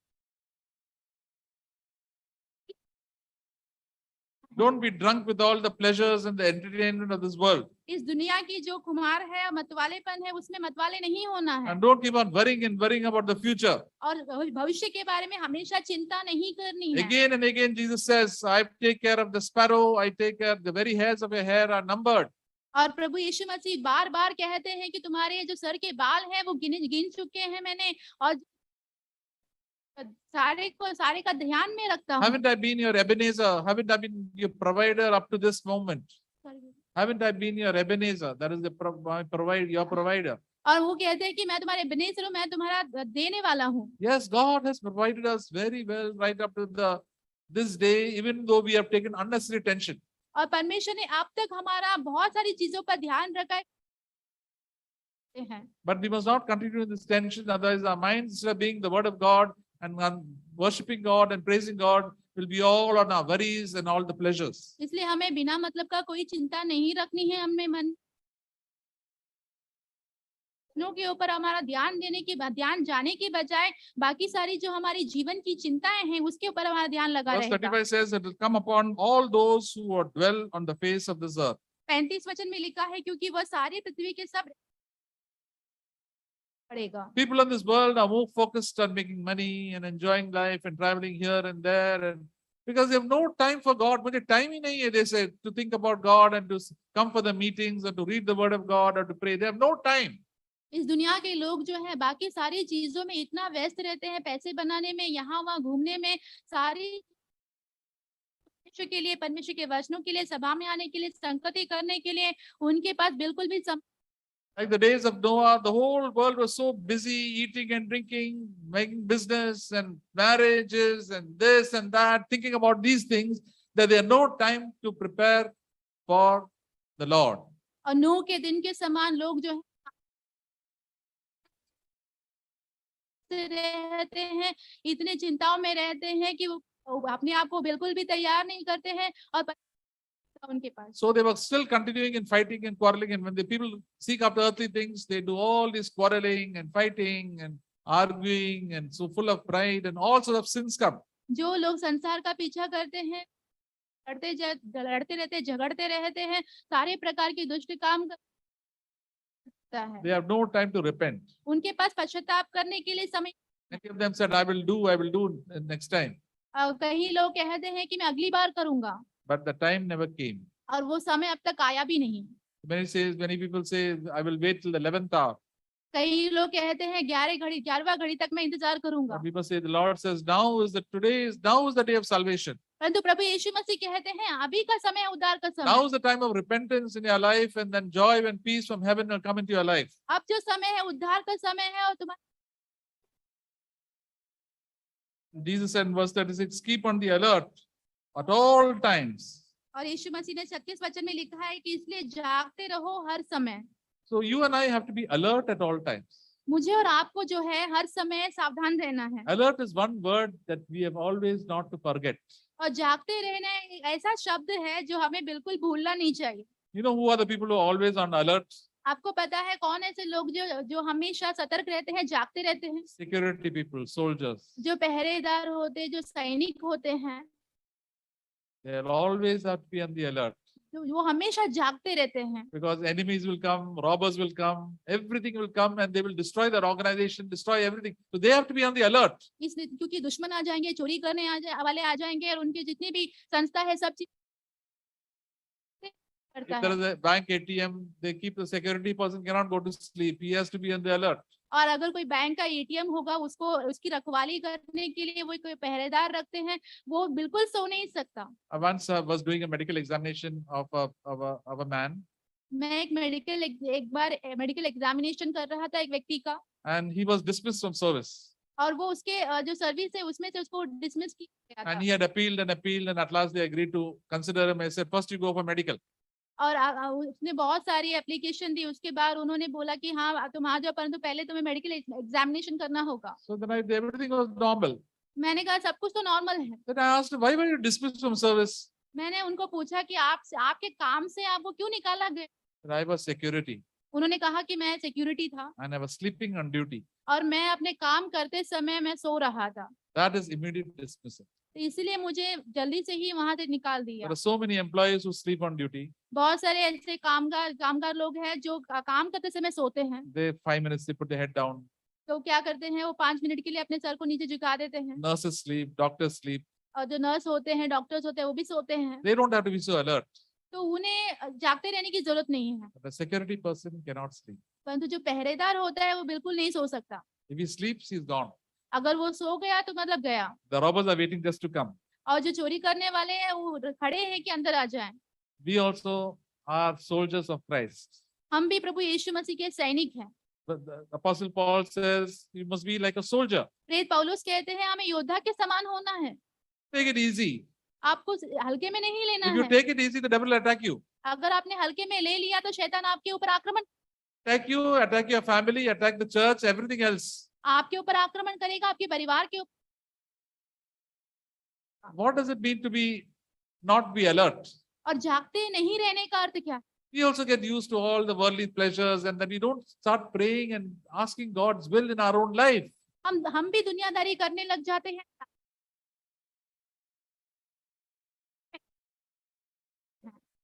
Don't be drunk with all the pleasures and the entertainment of this world. इस दुनिया की जो खुमार है, मतवालेपन है, उसमें मतवाले नहीं होना है। And don't keep on worrying about the future. और भविष्य के बारे में हमेशा चिंता नहीं करनी है। Again and again Jesus says, I take care of the sparrow, I take care, the very hairs of your hair are numbered. और प्रभु यीशु मसीह बार बार कहते हैं कि तुम्हारे जो सर के बाल हैं वो गिन चुके हैं मैंने, और सारे का ध्यान में रखता हूँ। Haven't I been your Ebenezer? Haven't I been your provider up to this moment? Haven't I been your Ebenezer? That is your provider. और वो कहते हैं कि मैं तुम्हारे एबेनेज़र हूँ, मैं तुम्हारा देने वाला हूँ। Yes, God has provided us very well right up to this day, even though we have taken unnecessary tension. और परमेश्वर ने अब तक हमारा बहुत सारी चीजों पर ध्यान रखा है। But we must not continue in this tension, otherwise our minds, instead of being the word of God and worshiping God and praising God, will be all on our worries and all the pleasures. इसलिए हमें बिना मतलब का कोई चिंता नहीं रखनी है, हमें मन के ऊपर हमारा ध्यान जाने की बजाय बाकी सारी जो हमारी जीवन की चिंताएं हैं उसके ऊपर हमारा ध्यान लगा Verse रहेगा। 35 says it will come upon all those who dwell on the face of this earth. 35 वचन में लिखा है क्योंकि वह सारी पृथ्वी के सब पड़ेगा। People in this world are more focused on making money and enjoying life and traveling here and there, and because they have no time for God. मुझे time ही नहीं है, they say, to think about God and to come for the meetings and to read the word of God or to pray. They have no time. इस दुनिया के लोग जो है बाकी सारी चीजों में इतना व्यस्त रहते हैं, पैसे बनाने में, यहाँ वहाँ घूमने में, सारी परमेश्वर के लिए, परमेश्वर के वचनों के लिए, सभा में आने के लिए, संगति करने के लिए उनके पास बिल्कुल भी Like the days of Noah, the whole world was so busy eating and drinking, making business and marriages and this and that, thinking about these things, that they had no time to prepare for the Lord. और नूह के दिन के समान लोग जो है रहते हैं, इतने चिंताओं में रहते हैं कि वो अपने आप को बिल्कुल भी तैयार नहीं करते हैं और उनके पास। So they were still continuing in fighting and quarreling, and when the people seek after earthly things, they do all this quarreling and fighting and arguing, and so full of pride, and all sorts of sins come. जो लोग संसार का पीछा करते हैं, लड़ते रहते, झगड़ते रहते हैं, सारे प्रकार के दुष्ट काम करता है। They have no time to repent. उनके पास पश्चाताप करने के लिए समय। Many of them said, I will do next time. कई लोग कहते हैं कि मैं अगली बार करूंगा, But the time never came. और वो समय अब तक आया भी नहीं। Many people say, I will wait till the 11th hour. कई लोग कहते हैं 11वां घड़ी तक मैं इंतजार करूंगा। But people say, the Lord says, now is the day of salvation. परंतु प्रभु यीशु मसीह कहते हैं अभी का समय उद्धार का समय। Now is the time of repentance in your life, and then joy and peace from heaven will come into your life. अब जो समय है उद्धार का समय है, और तुम्हारा Jesus said in verse 36, keep on the alert at all times. और यीशु मसीह ने 36 वचन में लिखा है कि इसलिए जागते रहो हर समय। So you and I have to be alert at all times. मुझे और आपको जो है हर समय सावधान रहना है। Alert is one word that we have always not to forget. और जागते रहना एक ऐसा शब्द है जो हमें बिल्कुल भूलना नहीं चाहिए। You know who are the people who are always on alert? आपको पता है कौन ऐसे लोग जो जो हमेशा सतर्क रहते हैं, जागते रहते हैं? Security people, soldiers. जो पहरेदार होते, जो सैनिक होते हैं, They always have to be on the alert जो वो हमेशा जागते रहते हैं, because enemies will come, robbers will come, everything will come and they will destroy their organization, destroy everything. So they have to be on the alert. इसलिए क्योंकि दुश्मन आ जाएंगे, चोरी करने वाले आ जाएंगे और उनकी जितनी भी संस्था है सब चीज करता If there है। is a bank ATM, they keep the security person cannot go to sleep. He has to be on the alert. और अगर कोई बैंक का एटीएम होगा, उसको उसकी रखवाली करने के लिए वो कोई पहरेदार रखते हैं, वो बिल्कुल सो नहीं सकता। I once was doing a medical examination of a man, मैं एक बार मेडिकल एग्जामिनेशन कर रहा था एक व्यक्ति का, and he was dismissed from service. और वो उसके जो सर्विस है उसमें से उसको डिसमिस किया गया And था। he had appealed and appealed, and at last they agreed to consider him. I said, first you go for medical. और उसने बहुत सारी एप्लीकेशन दी, उसके बाद उन्होंने बोला कि हाँ तुम आ जाओ, परंतु पहले तुम्हें मेडिकल एग्जामिनेशन करना होगा। So then everything was normal. मैंने कहा सब कुछ तो नॉर्मल है। Then I asked him, why were you dismissed from service? मैंने उनको पूछा कि आपके काम से आपको क्यों निकाला गया? And I was security उन्होंने कहा कि मैं सिक्योरिटी था and I was sleeping on duty. और मैं अपने काम करते समय मैं सो रहा था, That is immediate dismissal. तो इसलिए मुझे जल्दी से ही वहां से निकाल There दिया। are so many employees who sleep on duty. बहुत सारे ऐसे कामगार लोग हैं जो काम करते समय सोते हैं। They 5 minutes they put their head down. तो क्या करते हैं, वो 5 मिनट के लिए अपने सर को नीचे झुका देते हैं। Nurses sleep, doctors sleep. और जो नर्स होते हैं, डॉक्टर्स होते हैं, वो भी सोते हैं। They don't have to be so alert. तो उन्हें जागते रहने की जरूरत नहीं है, But a security person cannot sleep. परंतु जो पहरेदार होता है वो बिल्कुल नहीं सो सकता। If he sleeps, he's gone. अगर वो सो गया तो मतलब गया। The robbers are waiting just to come. और जो चोरी करने वाले हैं वो खड़े हैं कि अंदर आ जाएं। We also are soldiers of Christ. हम भी प्रभु यीशु मसीह के सैनिक हैं। But the Apostle Paul says you must be like a soldier. प्रेरित पौलुस कहते हैं हमें योद्धा के समान होना है। Take it easy. आपको हल्के में नहीं लेना If you है। take it easy, the devil will attack you. अगर आपने हल्के में ले लिया तो शैतान आपके ऊपर आक्रमण Attack your family, attack the church, everything else. आपके ऊपर आक्रमण करेगा, आपके परिवार के ऊपर। What does it mean to be not be alert? और जागते नहीं रहने का अर्थ क्या? We also get used to all the worldly pleasures, and then we don't start praying and asking God's will in our own life. हम भी दुनियादारी करने लग जाते हैं।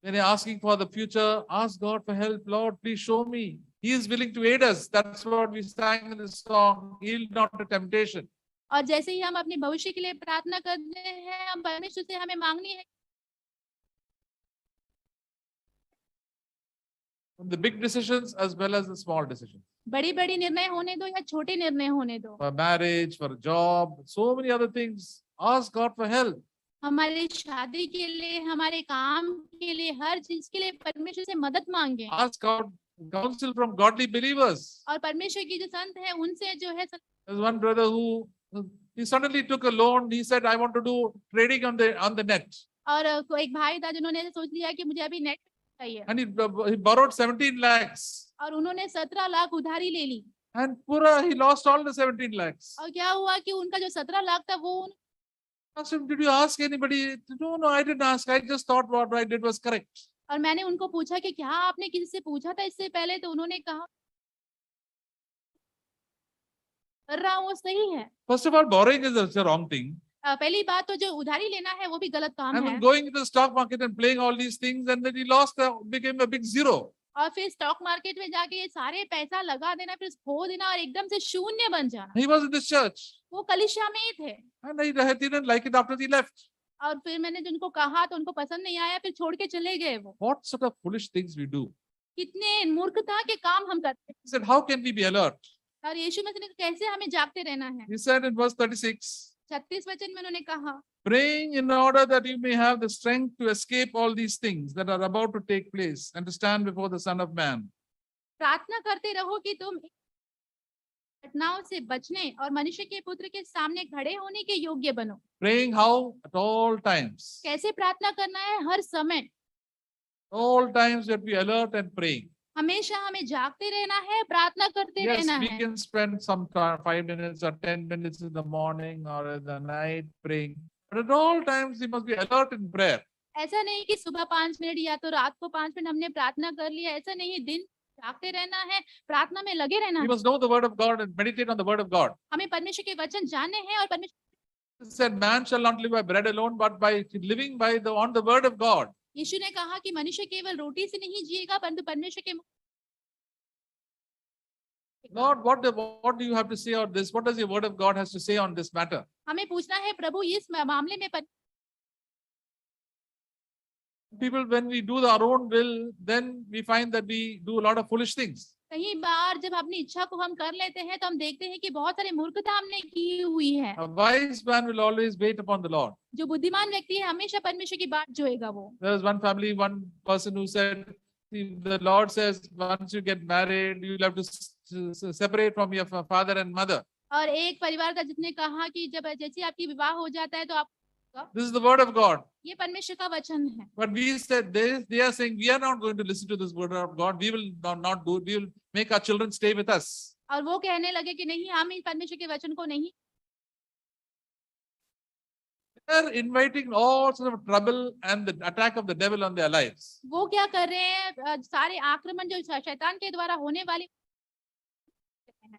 When you're asking for the future, ask God for help. Lord, please show me. He is willing to aid us. That's what we sang in the song. Yield not to temptation. और जैसे ही हम अपने भविष्य के लिए प्रार्थना करते हैं, हम परमेश्वर से हमें मांगनी है From the big decisions as well as the small decisions. बड़ी बड़ी निर्णय होने दो या छोटे निर्णय होने दो। For marriage, for a job, so many other things. Ask God for help. हमारी शादी के लिए, हमारे काम के लिए, हर चीज के लिए परमेश्वर से मदद मांगे। Ask God counsel from godly believers. और परमेश्वर की जो संत है उनसे जो है There's one brother who he suddenly took a loan. He said, "I want to do trading on the net." और कोई एक भाई था जिन्होंने सोच लिया कि मुझे अभी नेट चाहिए, And he borrowed 17 lakhs. और उन्होंने 17 लाख उधारी ले ली। And he lost all the 17 lakhs. और क्या हुआ कि उनका जो 17 लाख था वो Asked him, "Did you ask anybody?" No, I didn't ask. I just thought what I did was correct. और मैंने उनको पूछा कि क्या आपने किसी से पूछा था इससे पहले, तो उन्होंने कहा कर रहा हूँ वो सही है। First of all, borrowing is a wrong thing. पहली बात तो जो उधारी लेना है वो भी गलत काम And है। then going into the stock market and playing all these things, and then he became a big zero. और फिर स्टॉक मार्केट में जाके ये सारे पैसा लगा देना, फिर खो देना और एकदम से शून्य बन जाना। He was in this church. वो कलीसिया में ही थे। And he didn't like it after he left. और फिर मैंने जिनको कहा तो उनको पसंद नहीं आया, फिर छोड़ के चले गए वो। What sort of foolish things we do? कितने मूर्खता के काम हम करते हैं। He said, how can we be alert? और यीशु मसीह ने कहा, कैसे हमें जागते रहना है। He said in verse 36, 36 वचन में उन्होंने कहा, praying in order that you may have the strength to escape all these things that are about to take place and to stand before the Son of Man. प्रार्थना करते रहो कि तुम घटनाओं से बचने और मनुष्य के पुत्र के सामने खड़े होने के योग्य बनो। Praying how? At all times. कैसे प्रार्थना करना है? हर समय। All times you have to be alert and praying. हमेशा हमें जागते रहना है, प्रार्थना करते Yes, रहना we है। can spend some time, 5 minutes or 10 minutes in the morning or in the night praying. But at all times, we must be alert in prayer. ऐसा नहीं कि सुबह 5 मिनट या तो रात को 5 मिनट हमने प्रार्थना कर लिया, ऐसा नहीं। दिन जागते रहना है, प्रार्थना में लगे रहना We है। must know the word of God and meditate on the word of God. हमें परमेश्वर के वचन जानने हैं और परमेश्वर It said, man shall not live by bread alone, but by living by on the word of God. यीशु ने कहा कि मनुष्य केवल रोटी से नहीं जिएगा परंतु परमेश्वर के Lord, what do you have to say on this? What does your word of God has to say on this matter? हमें पूछना है प्रभु इस मामले में People, when we do our own will, then we find that we do a lot of foolish things. कई बार जब अपनी इच्छा को हम कर लेते हैं तो हम देखते हैं कि बहुत सारी मूर्खता हमने की हुई है। A wise man will always wait upon the Lord. जो बुद्धिमान व्यक्ति है हमेशा परमेश्वर की बात जोएगा वो। There was one family, one person who said, the Lord says, once you get married, you'll have to separate from your father and mother. और एक परिवार का जिसने कहा कि जब जैसे आपकी विवाह हो जाता है तो आप This is the word of God. ये परमेश्वर का वचन है। But we said, they are saying, we are not going to listen to this word of God. We will not do it. We will make our children stay with us. और वो कहने लगे कि नहीं हम इन परमेश्वर के वचन को नहीं। They are inviting all sorts of trouble and the attack of the devil on their lives. वो क्या कर रहे हैं सारे आक्रमण जो शैतान के द्वारा होने वाले।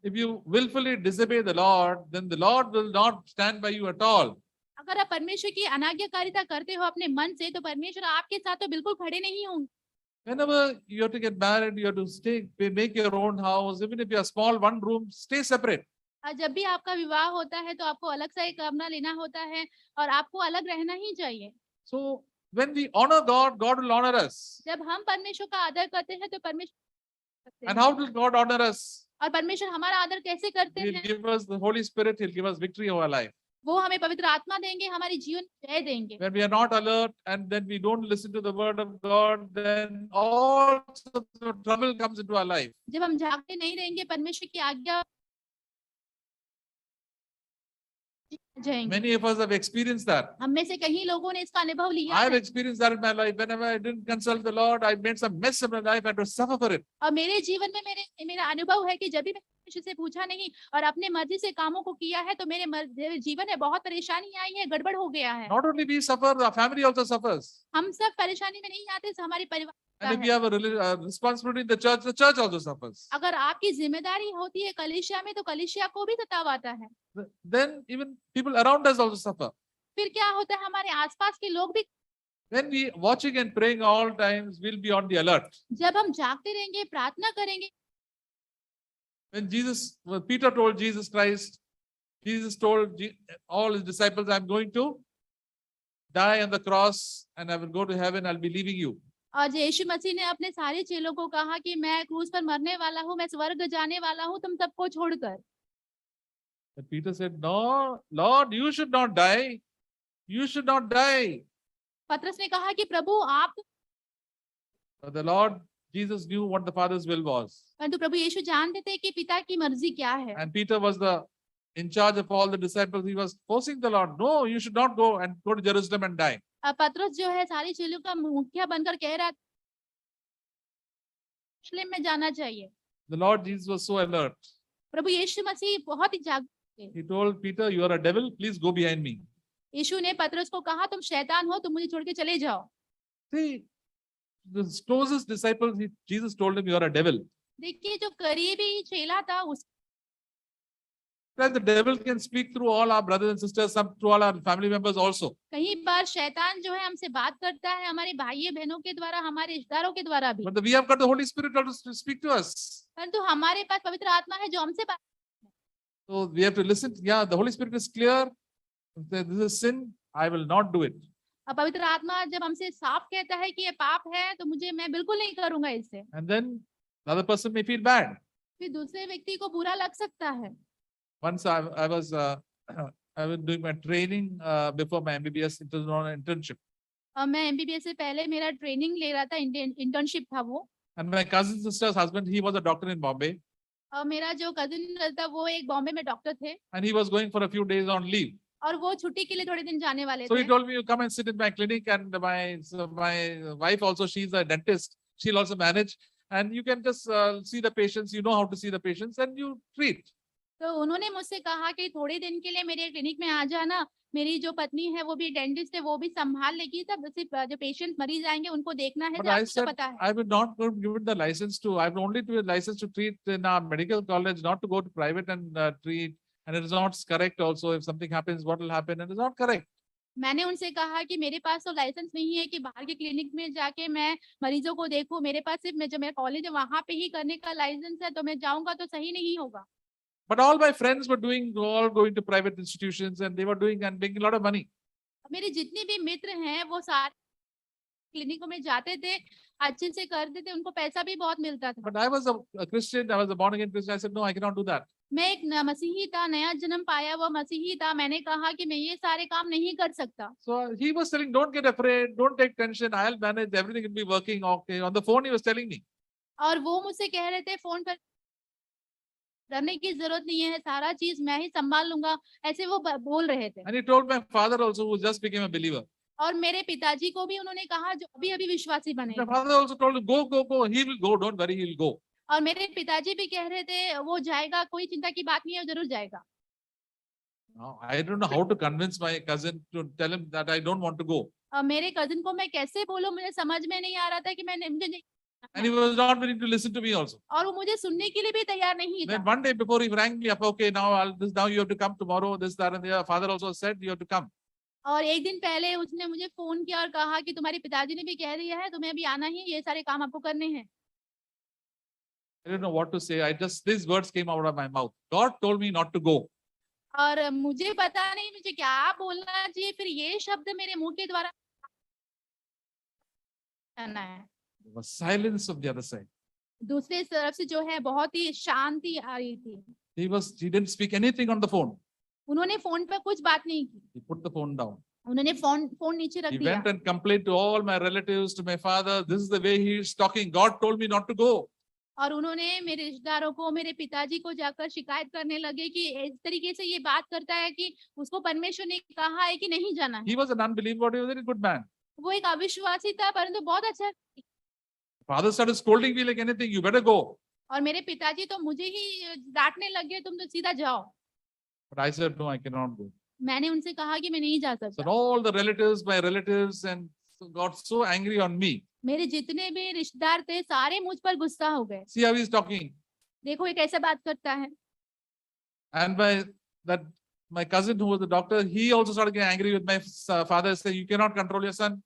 If you willfully disobey the Lord, then the Lord will not stand by you at all. अगर आप परमेश्वर की अनाज्ञाकारिता करते हो अपने मन से तो परमेश्वर आपके साथ तो बिल्कुल खड़े नहीं होंगे। Whenever you have to get married, you have to make your own house. Even if you are small, one room, stay separate. जब भी आपका विवाह होता है तो आपको अलग सा एक कमरा लेना होता है और आपको अलग रहना ही चाहिए। So when we honor God, God will honor us. जब हम परमेश्वर का आदर करते हैं तो परमेश्वर And how will God honor us? और परमेश्वर हमारा आदर कैसे करते He'll हैं? give us the Holy Spirit. He'll give us victory over our life. वो हमें पवित्र आत्मा देंगे, हमारी जीवन जय देंगे। When we are not alert and then we don't listen to the word of God, then all sorts of trouble comes into our life. जब हम जागते नहीं रहेंगे परमेश्वर की आज्ञा जाएंगे। Many of us have experienced that. हम में से कई लोगों ने इसका अनुभव लिया I have है। experienced that in my life. Whenever I didn't consult the Lord, I made some mess of my life. I had to suffer for it. और मेरे जीवन में मेरा अनुभव है कि जब भी मैंने परमेश्वर से पूछा नहीं और अपने मर्जी से कामों को किया है तो मेरे जीवन में बहुत परेशानी आई है, गड़बड़ हो गया है। Not only we suffer, our family also suffers. हम सब परेशानी में नहीं आते, हमारे परिवार And if you have a responsibility in the church also suffers. अगर आपकी जिम्मेदारी होती है कलीसिया में तो कलीसिया को भी सताव आता है। Then even people around us also suffer. फिर क्या होता है हमारे आसपास के लोग भी। When we watching and praying all times, we'll be on the alert. जब हम जागते रहेंगे, प्रार्थना करेंगे। When Peter told Jesus Christ, Jesus told all his disciples, I'm going to die on the cross and I will go to heaven, I'll be leaving you. और यीशु मसीह ने अपने सारे चेलों को कहा कि मैं क्रूस पर मरने वाला हूँ, मैं स्वर्ग जाने वाला हूँ, तुम सबको छोड़कर। But Peter said, no, Lord, you should not die. You should not die. पतरस ने कहा कि प्रभु आप। But the Lord Jesus knew what the Father's will was. परंतु प्रभु यीशु जानते थे कि पिता की मर्जी क्या है। And Peter was in charge of all the disciples. He was forcing the Lord, no, you should not go to Jerusalem and die. पतरस जो है सारी चेलों का मुखिया बनकर कह रहा था यरूशलेम में जाना चाहिए। The Lord Jesus was so alert. प्रभु यीशु मसीह बहुत ही जागरूक थे। He told Peter, you are a devil, please go behind me. यीशु ने पतरस को कहा तुम शैतान हो, तुम मुझे छोड़ के चले जाओ। See, the closest disciple, Jesus told him, you are a devil. देखिए जो करीबी चेला था उस The devil can speak through all our brothers and sisters, through all our family members also. कई बार शैतान जो है हमसे बात करता है हमारे भाई बहनों के द्वारा, हमारे रिश्तेदारों के द्वारा भी। But we have got the Holy Spirit to speak to us. परंतु हमारे पास पवित्र आत्मा है जो हमसे बात। So we have to listen. Yeah, the Hoली Spirit is clear. This is sin. I will not do it. पवित्र आत्मा जब हमसे साफ कहता है कि ये पाप है तो मैं बिल्कुल नहीं करूंगा इससे। And then the other person may feel bad. फिर दूसरे व्यक्ति को बुरा लग सकता है। Once I was doing my training before my MBBS. It was on an internship. मैं MBBS से पहले मेरा ट्रेनिंग ले रहा था, इंटर्नशिप था वो। And my cousin sister's husband, he was a doctor in Bombay. और मेरा जो कजिन था वो एक बॉम्बे में डॉक्टर थे। And he was going for a few days on leave. और वो छुट्टी के लिए थोड़े दिन जाने वाले So थे। he told me, you come and sit in my clinic, and my wife also, she's a dentist. She'll also manage, and you can just see the patients. You know how to see the patients, and you treat. तो उन्होंने मुझसे कहा कि थोड़े दिन के लिए मेरे क्लिनिक में आ जाना, मेरी जो पत्नी है वो भी डेंटिस्ट है, वो भी संभाल लेगी, तब सिर्फ जो पेशेंट मरीज आएंगे उनको देखना है, But जो I आपको तो said, पता है। I will not go give it the license to, I will only do a license to treat in our medical college, not to go to private and treat. And it is not correct also. If something happens, what will happen? It is not correct. मैंने उनसे कहा कि मेरे पास तो licence नहीं है कि बाहर के क्लिनिक में जाके मैं मरीजों को देखूं, मेरे पास सिर्फ जो मेरा कॉलेज है वहां पे ही करने का लाइसेंस है, तो मैं जाऊंगा तो सही नहीं होगा। But all my friends were doing, all going to private institutions and they were doing and making a lot of money. मेरे जितने भी मित्र हैं वो सारे क्लिनिकों में जाते थे, अच्छे से करते थे, उनको पैसा भी बहुत मिलता था। But I was a Christian, I was a born again Christian. I said, no, I cannot do that. मैं एक मसीही था, नया जन्म पाया हुआ मसीही था, मैंने कहा कि मैं ये सारे काम नहीं कर सकता। So he was telling, don't get afraid, don't take tension, I'll manage, everything will be working okay. On the phone, he was telling me. और वो मुझसे कह रहे थे फोन पर, डरने की जरूरत नहीं है, सारा चीज मैं ही संभाल लूंगा, ऐसे वो बोल रहे थे। And he told my father also, who just became a believer. और मेरे पिताजी को भी उन्होंने कहा, जो अभी अभी विश्वासी बने। My father also told him, go, go, go. He will go, don't worry, he will go. और मेरे पिताजी भी कह रहे थे वो जाएगा, कोई चिंता की बात नहीं है, वो जरूर जाएगा। Now, I don't know how to convince my cousin to tell him that I don't want to go. मेरे कजिन को मैं कैसे बोलूं, मुझे समझ में नहीं आ रहा था कि मुझे नहीं। And he was not willing to listen to me also. और वो मुझे सुनने के लिए भी तैयार नहीं था। Then one day before he rang me up, okay, now you have to come tomorrow, this, that, and the other. Father also said you have to come. और एक दिन पहले उसने मुझे फोन किया और कहा कि तुम्हारे पिताजी ने भी कह दिया है, तुम्हें अभी आना ही, ये सारे काम आपको करने हैं। I don't know what to say. These words came out of my mouth. God told me not to go. और मुझे पता नहीं मुझे क्या बोलना चाहिए, फिर ये शब्द मेरे मुंह के द्वारा करना है। There was silence on the other side. दूसरे तरफ से जो है बहुत ही शांति आ रही थी। He didn't speak anything on the phone. उन्होंने फोन पर कुछ बात नहीं की, He put the phone down. उन्होंने फोन नीचे रख He दिया। went and complained to all my relatives, to my father. This is the way he is talking. God told me not to go. और उन्होंने मेरे रिश्तेदारों को, मेरे पिताजी को जाकर शिकायत करने लगे कि इस तरीके से ये बात करता है कि उसको परमेश्वर ने कहा है कि नहीं जाना है। He was an unbeliever, but he was a very good man. वो एक अविश्वासी था, परंतु बहुत अच्छा। Father started scolding me like anything. You better go. और मेरे पिताजी तो मुझे ही डांटने लगे, तुम तो सीधा जाओ। But I said, no, I cannot go. मैंने उनसे कहा कि मैं नहीं जा So सकता। all the relatives, my relatives, and got so angry on me. मेरे जितने भी रिश्तेदार थे सारे मुझ पर गुस्सा हो गए। See how he's talking. देखो ये कैसे बात करता है। And my cousin who was the doctor, he also started getting angry with my father, saying, you cannot control your son.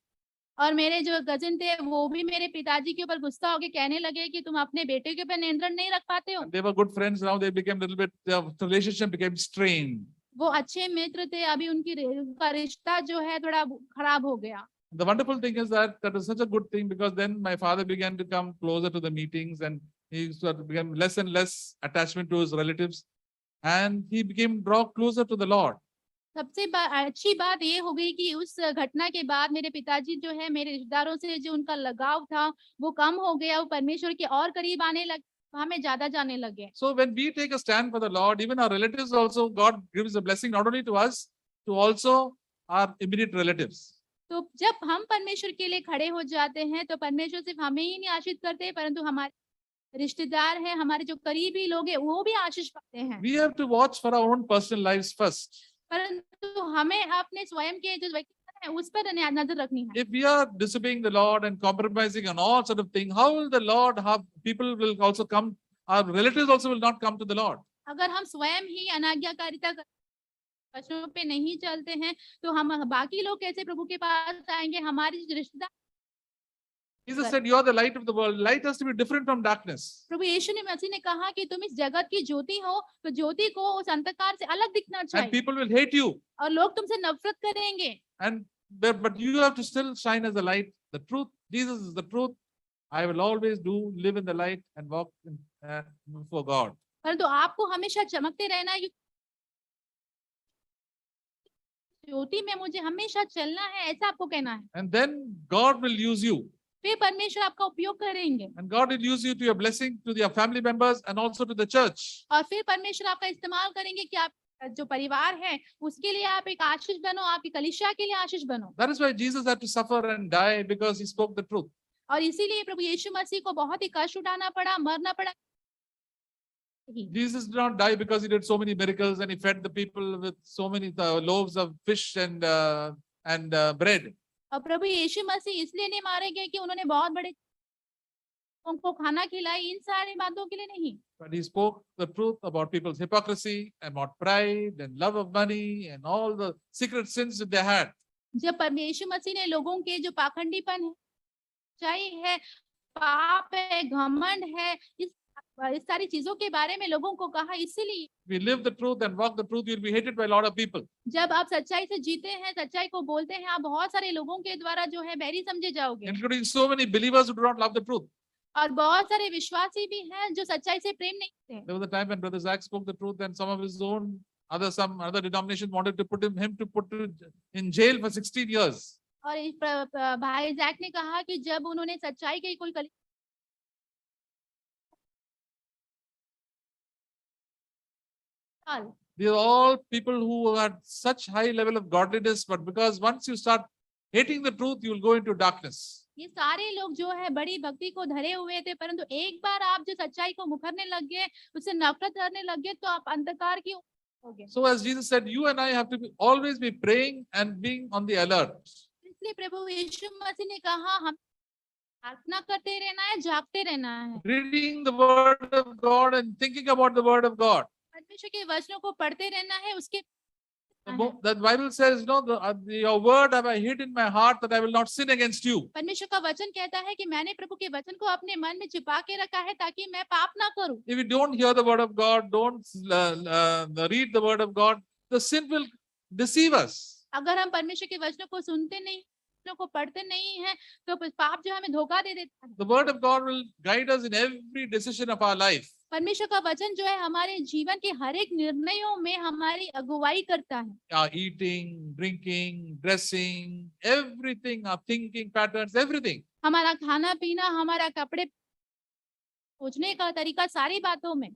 और मेरे जो कजिन थे वो भी मेरे पिताजी के ऊपर गुस्सा होके कहने लगे कि तुम अपने बेटे के ऊपर नियंत्रण नहीं रख पाते हो। And they were good friends. Now they became a little bit, the relationship became strained. वो अच्छे मित्र थे, अभी उनका रिश्ता जो है थोड़ा खराब हो गया। The wonderful thing is that was such a good thing, because then my father began to come closer to the meetings, and he sort of became less and less attachment to his relatives, and he became draw closer to the Lord. सबसे अच्छी बात ये हो गई कि उस घटना के बाद मेरे पिताजी जो है मेरे रिश्तेदारों से जो उनका लगाव था वो कम हो गया, वो परमेश्वर के और करीब आने लग, हमें ज्यादा जाने लगे। So when we take a stand for the Lord, even our relatives also, God gives a blessing not only to us, to also our immediate relatives. तो जब हम परमेश्वर के लिए खड़े हो जाते हैं तो परमेश्वर सिर्फ हमें ही नहीं आशीष करते, परंतु हमारे रिश्तेदार हैं, हमारे जो करीबी लोग हैं वो भी आशीष पाते हैं। We have to watch for our own personal lives first. परंतु हमें अपने स्वयं के जो व्यक्तित्व है उस पर नजर रखनी है। If we are disobeying the Lord and compromising on all sort of things, how will the Lord have people will also come? Our relatives also will not come to the Lord. अगर हम स्वयं ही अनाज्ञाकारिता वचनों पे नहीं चलते हैं तो हम बाकी लोग कैसे प्रभु के पास आएंगे? हमारे रिश्तेदार। Jesus said, "You are the light of the world. Light has to be different from darkness." प्रभु यीशु ने मसीह ने कहा कि तुम इस जगत की ज्योति हो, तो ज्योति को उस अंधकार से अलग दिखना And चाहिए। people will hate you. और लोग तुमसे नफरत करेंगे। But you have to still shine as a light. The truth, Jesus is the truth. I will always live in the light and walk before God. परंतु आपको हमेशा चमकते रहना है, ज्योति में मुझे हमेशा चलना है, ऐसा आपको कहना है। And then God will use you. फिर परमेश्वर आपका उपयोग करेंगे। And God will use you to your blessing, to your family members, and also to the church. और फिर परमेश्वर आपका इस्तेमाल करेंगे कि आप जो परिवार है उसके लिए आप एक आशीष बनो, आपकी कलीसिया के लिए आशीष बनो। That is why Jesus had to suffer and die, because he spoke the truth. और इसीलिए प्रभु यीशु मसीह को बहुत ही कष्ट उठाना पड़ा, मरना पड़ा, ही। Jesus did not die because he did so many miracles and he fed the people with so many loaves of fish and bread. और प्रभु यीशु मसीह इसलिए नहीं मारे गए कि उन्होंने बहुत बड़े उनको खाना खिलाई, इन सारी बातों के लिए नहीं। But he spoke the truth about people's hypocrisy, about pride and love of money and all the secret sins that they had. जब परमेश्वर मसीह ने लोगों के जो पाखंडीपन है, सच्चाई है, पाप है, घमंड है, इस सारी चीजों के बारे में लोगों को कहा, इसीलिए If you live the truth and walk the truth, you'll be hated by a lot of people. जब आप सच्चाई से जीते हैं, सच्चाई को बोलते हैं, आप बहुत सारे लोगों के द्वारा जो है बैरी समझे जाओगे। Including so many believers who do not love the truth. और बहुत सारे विश्वासी भी हैं जो सच्चाई से प्रेम नहीं करते। There was a time when Brother Zach spoke the truth and some of his own some other denomination wanted to put him in jail for 16 years. और भाई जैक ने कहा कि जब उन्होंने सच्चाई की कोई These are all people who had such high level of godliness, but because once you start hating the truth, you will go into darkness. ये सारे लोग जो है बड़ी भक्ति को धरे हुए थे, परंतु एक बार आप जो सच्चाई को मुखरने लग गए, उससे नफरत करने लग गए, तो आप अंधकार की हो गए। So as Jesus said, you and I have to always be praying and being on the alert. इसलिए प्रभु यीशु मसीह ने कहा हम प्रार्थना करते रहना है, जागते रहना है। Reading the word of God and thinking about the word of God. परमेश्वर के वचनों को पढ़ते रहना है, उसके The Bible says, your word have I hid in my heart that I will not sin against you. परमेश्वर का वचन कहता है कि मैंने प्रभु के वचन को अपने मन में छिपा के रखा है ताकि मैं पाप ना करूं। If you don't hear the word of God, don't read the word of God, the sin will deceive us. अगर हम परमेश्वर के वचनों को सुनते नहीं, वचनों को पढ़ते नहीं हैं, तो पाप जो हमें धोखा दे देता है। The word of God will guide us in every decision of our life. परमेश्वर का वचन जो है हमारे जीवन के हर एक निर्णयों में हमारी अगुवाई करता है। Our eating, drinking, dressing, everything, our thinking patterns, everything. हमारा खाना पीना, हमारा कपड़े, सोचने का तरीका, सारी बातों में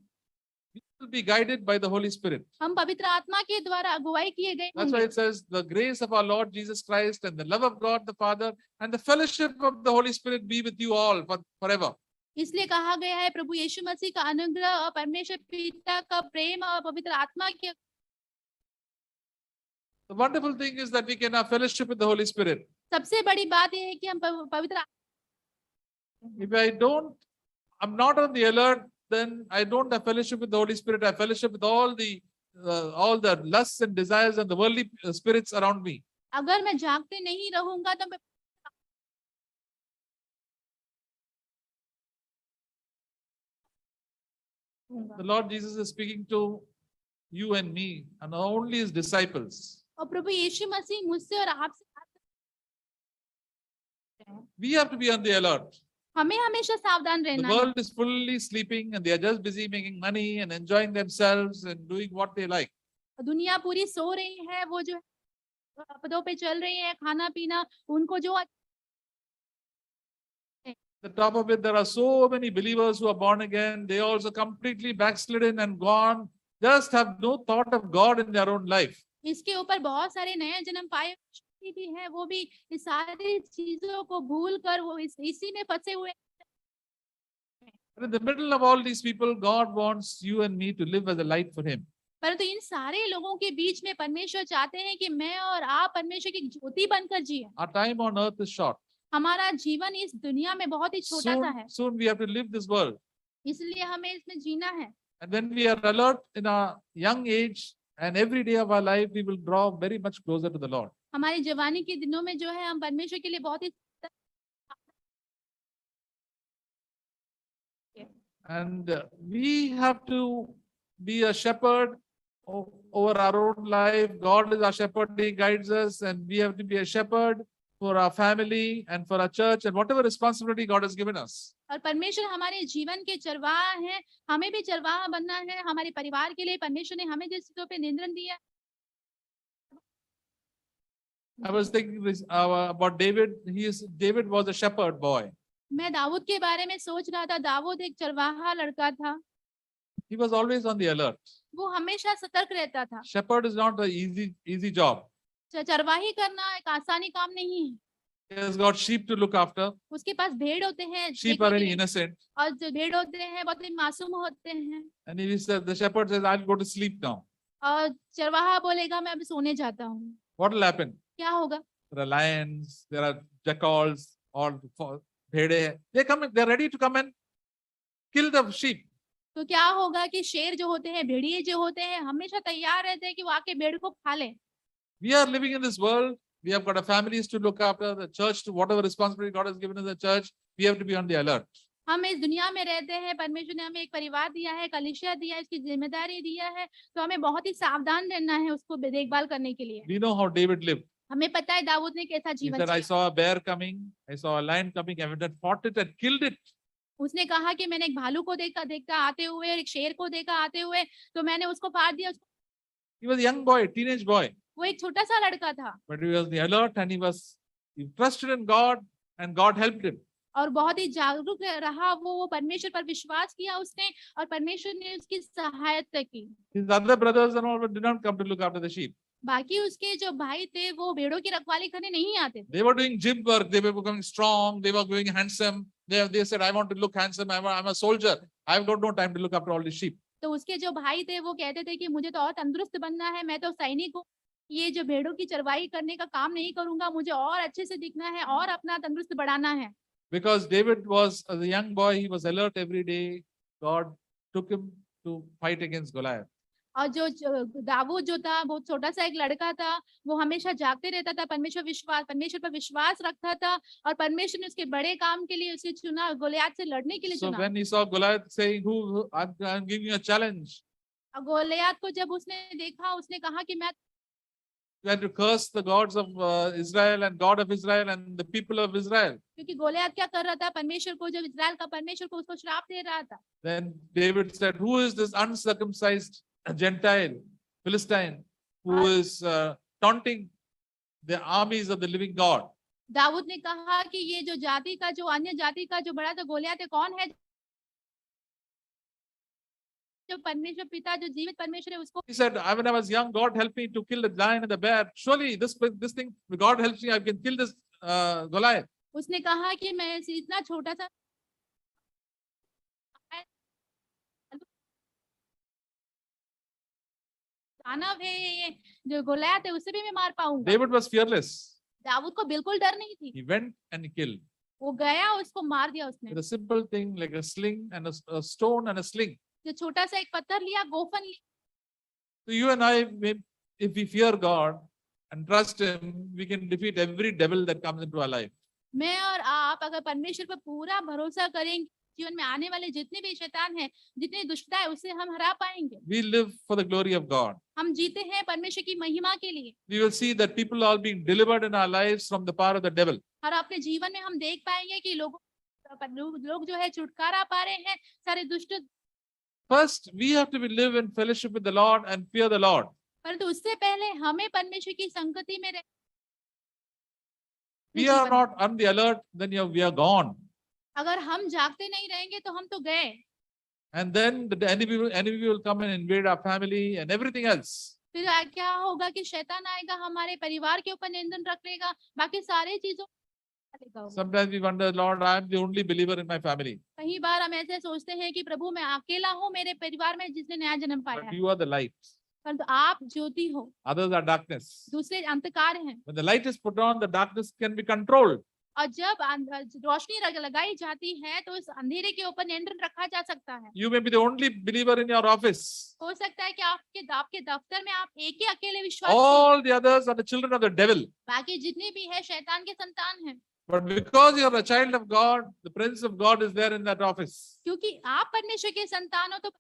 We will be guided by the Holy Spirit. हम पवित्र आत्मा के द्वारा अगुवाई किए गए That's why होंगे। it says the grace of our Lord Jesus Christ and the love of God the Father and the fellowship of the Holy Spirit be with you all forever. इसलिए कहा गया है प्रभु यीशु मसीह का अनुग्रह और परमेश्वर पिता का प्रेम और पवित्र आत्मा के। The wonderful thing is that we can have fellowship with the Holy Spirit. सबसे बड़ी बात यह है कि हम पवित्र, If I'm not on the alert, then I don't have fellowship with the Holy Spirit. I have fellowship with all the lusts and desires and the worldly spirits around me. अगर मैं जागते नहीं रहूंगा तो मैं The Lord Jesus is speaking to you and me and only his disciples. और प्रभु यीशु मसीह मुझसे और आपसे We have to be on the alert. हमें हमेशा सावधान The रहना है। world is fully sleeping and they are just busy making money and enjoying themselves and doing what they like. दुनिया पूरी सो रही है, वो जो पदों पे चल रही है, खाना पीना उनको जो The top of it, there are so many believers who are born again. They also completely backslidden and gone, just have no thought of God in their own life. इसके ऊपर बहुत सारे नए जन्म पाए भी हैं, वो भी इस सारी चीजों को भूल कर वो इसी में फंसे हुए। But in the middle of all these people, God wants you and me to live as a light for him. परंतु इन सारे लोगों के बीच में परमेश्वर चाहते हैं कि मैं और आप परमेश्वर की ज्योति बनकर जिए। Our time on earth is short. हमारा जीवन इस दुनिया में बहुत ही छोटा सा है, Soon we have to live this world. इसलिए हमें इसमें जीना है। And when we are alert in our young age and every day of our life, we will draw very much closer to the Lord. हमारी जवानी के दिनों में जो है हम परमेश्वर के लिए बहुत ही And we have to be a shepherd over our own life. God is our shepherd, he guides us, and we have to be a shepherd for our family and for our church and whatever responsibility God has given us. और परमेश्वर हमारे जीवन के चरवाहा हैं, हमें भी चरवाहा बनना है। हमारे परिवार के लिए परमेश्वर ने हमें जिस चीजों पे नियंत्रण दिया। I was thinking about David. David was a shepherd boy. मैं दाऊद के बारे में सोच रहा था। दाऊद एक चरवाहा लड़का था। He was always on the alert. वो हमेशा सतर्क रहता था। Shepherd is not an easy job. चरवाही करना एक आसानी काम नहीं है। He has got sheep to look after. उसके पास भेड़ होते हैं Sheep देखने are के very लिए, innocent. और जो भेड़ होते हैं बहुत ही मासूम होते हैं। And he said, the shepherd says, I'll go to sleep now. और चरवाहा बोलेगा मैं अभी सोने जाता हूँ, What will happen? क्या होगा? There are lions, there are jackals, or bhede. They're ready to come and kill the sheep. तो क्या होगा कि शेर जो होते हैं, भेड़िए जो होते हैं, हमेशा तैयार रहते हैं कि वो आके भेड़ को खा ले। We are living in this world. We have got our families to look after, the church, to whatever responsibility God has given us the church. We have to be on the alert. हम इस दुनिया में रहते हैं, परमेश्वर ने हमें एक परिवार दिया है, कलीसिया दिया है, इसकी जिम्मेदारी दिया है, तो हमें बहुत ही सावधान रहना है उसको देखभाल करने के लिए। We know how David lived. हमें पता है दाऊद ने कैसा He जीवन said, I Jiya. saw a bear coming, I saw a lion coming, I went and fought it and killed it. उसने कहा कि मैंने एक भालू को देखा आते हुए, एक शेर को देखा आते हुए, तो मैंने उसको फाड़ दिया। He was a young boy, teenage boy, वो एक छोटा सा लड़का था, but he was on the alert and he trusted in God and God helped him. और बहुत ही जागरूक रहा वो परमेश्वर पर विश्वास किया उसने, और परमेश्वर ने उसकी सहायता की। His other brothers and all did not come to look after the sheep. बाकी उसके जो भाई थे वो भेड़ों की रखवाली करने नहीं आते थे। They were doing gym work. They were becoming strong. They were going handsome. They said, I want to look handsome. I'm a soldier. I've got no time to look after all the sheep. तो उसके जो भाई थे वो कहते थे कि मुझे तो और तंदुरुस्त बनना है, मैं तो सैनिक हूँ, ये जो भेड़ों की चरवाई करने का काम नहीं करूंगा, मुझे और अच्छे से दिखना है और अपना तंदुरुस्त बढ़ाना है। Because David was, as a young boy, he was alert every day. God took him to fight against Goliath. और जो दाऊद जो था बहुत छोटा सा एक लड़का था, वो हमेशा जागते रहता था, परमेश्वर पर विश्वास रखता था, और परमेश्वर ने उसके बड़े काम के लिए उसे चुना, गोलियत से लड़ने के लिए So चुना। when he saw Goliath saying, I'm giving you a challenge. Goliath को जब उसने देखा, उसने कहा कि मैं You had to curse the gods of Israel and God of Israel and the people of Israel. क्योंकि गोलियत क्या कर रहा था, परमेश्वर को, जो इस्राएल का परमेश्वर को उसको श्राप दे रहा था। Then David said, who is this uncircumcised Gentile Philistine who is taunting the armies of the living God? Dawood ने कहा कि ये जो जाति का, जो अन्य जाति का जो बड़ा सा गोलियत है, कौन है? जो परमेश्वर पिता, जो जीवित परमेश्वर है, उसको। He said, when I was young, God helped me to kill the lion and the bear. Surely this thing, God helps me, I can kill this Goliath. उसने कहा कि मैं इतना छोटा सा दानव है, ये जो गोलियत है, उससे भी मैं मार पाऊंगा। David was fearless. दाऊद को बिल्कुल डर नहीं थी। He went and he killed. वो गया, उसको मार दिया उसने। With a simple thing like a sling and a stone and a sling. जो छोटा सा एक पत्थर लिया, गोफन लिया। So you and I, if we fear God and trust Him, we can defeat every devil that comes into our life. मैं और आप अगर परमेश्वर पर पूरा भरोसा करेंगे, जीवन में आने वाले जितने भी शैतान हैं, जितनी दुष्टता है, उसे हम हरा पाएंगे। We live for the glory of God. हम जीते हैं परमेश्वर की महिमा के लिए। We will see that people are being delivered in our lives from the power of the devil. और अपने जीवन में हम देख पाएंगे कि लोग जो है छुटकारा पा रहे हैं सारे दुष्ट। First, we have to live in fellowship with the Lord and fear the Lord. परंतु उससे पहले हमें परमेश्वर की संगति में We are not on the alert, then we are gone. अगर हम जागते नहीं रहेंगे तो हम तो गए। And then the enemy will come and invade our family and everything else. फिर क्या होगा कि शैतान आएगा, हमारे परिवार के ऊपर नियंत्रण रख लेगा, बाकी सारे चीजों। Sometimes we wonder, Lord, I am the only believer in my family. कई बार हम ऐसे सोचते हैं कि प्रभु मैं अकेला हूँ मेरे परिवार में जिसने नया जन्म पाया But है, you are the light. परंतु आप ज्योति हो, Others are darkness. दूसरे अंधकार हैं। When the light is put on, the darkness can be controlled. और जब रोशनी लगाई जाती है तो इस अंधेरे के ऊपर नियंत्रण रखा जा सकता है। You may be the only believer in your office. हो सकता है कि आपके दफ्तर में आप एक ही अकेले विश्वासी, All the others are the children of the devil. बाकी जितने भी है शैतान के संतान हैं। But because you are a child of God, the presence of God is there in that office. क्योंकि आप परमेश्वर के संतान हो तो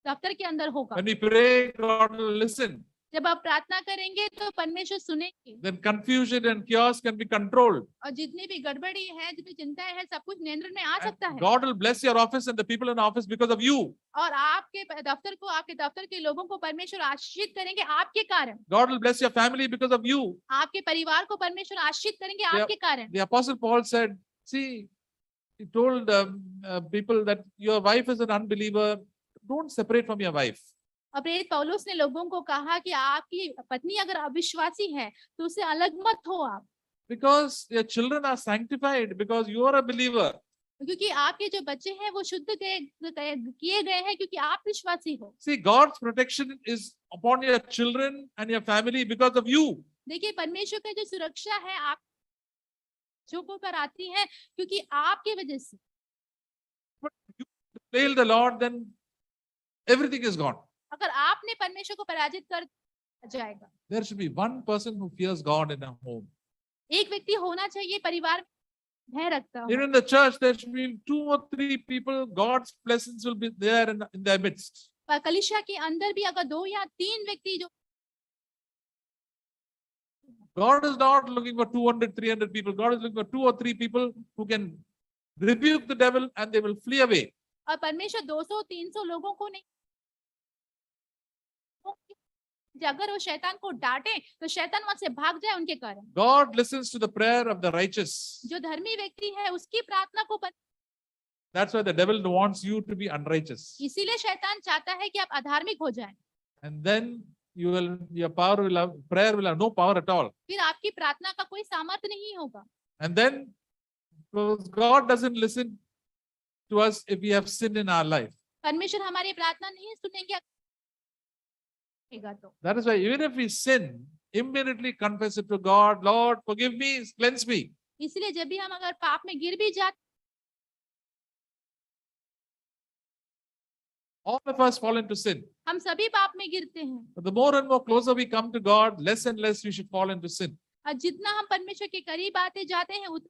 दफ्तर के अंदर होगा। When we pray, God will listen. जब आप प्रार्थना करेंगे तो परमेश्वर सुनेंगे। Then confusion and chaos can be controlled. और जितनी भी गड़बड़ी है, जितनी चिंताएं हैं, सब कुछ नियंत्रण में आ सकता है। God will bless your office and the people in the office because of you. और आपके दफ्तर के लोगों को परमेश्वर आशीषित करेंगे आपके कारण। God will bless your family because of you. आपके परिवार को परमेश्वर आशीषित करेंगे आपके कारण। The Apostle Paul said, see, he told people that your wife is an unbeliever. Don't separate from your wife. और प्रेरित पौलुस ने लोगों को कहा कि आपकी पत्नी अगर अविश्वासी है तो उससे अलग मत हो आप। Because your children are sanctified, because you are a believer. क्योंकि आपके जो बच्चे हैं वो शुद्ध किए गए हैं क्योंकि आप विश्वासी हो। See, God's protection is upon your children and your family because of you. देखिए परमेश्वर की जो सुरक्षा है आप जो पर आती है क्योंकि आपकी वजह से। But you fail the Lord, then everything is gone. अगर आपने परमेश्वर को पराजित कर जाएगा। There should be one person who fears God in a home. एक व्यक्ति होना चाहिए परिवार में भय रखता हो। Even in the church, there should be 2 or 3 people. God's presence will be there in their midst. पर कलीसिया के अंदर भी अगर 2 या 3 व्यक्ति जो God is not looking for 200, 300 people. God is looking for 2 or 3 people who can rebuke the devil and they will flee away. और परमेश्वर 200-300 लोगों को नहीं, अगर वो शैतान को डांटे तो शैतान वहां से भाग जाए उनके कारण। God listens to the prayer of the righteous. जो धर्मी व्यक्ति है उसकी प्रार्थना को That's why the devil wants you to be unrighteous. इसीलिए शैतान चाहता है कि आप अधार्मिक हो जाएं। And then your prayer will have no power at all. फिर आपकी प्रार्थना का कोई सामर्थ्य नहीं होगा। And then God doesn't listen to us if we have sin in our life. परमेश्वर हमारी प्रार्थना नहीं सुनेंगे तो। That is why even if we sin, immediately confess it to God. Lord, forgive me, cleanse me. इसलिए जब भी हम अगर पाप में गिर भी जाते, all of us fall into sin. हम सभी पाप में गिरते हैं। But the more and more closer we come to God, less and less we should fall into sin. और जितना हम परमेश्वर के करीब आते जाते हैं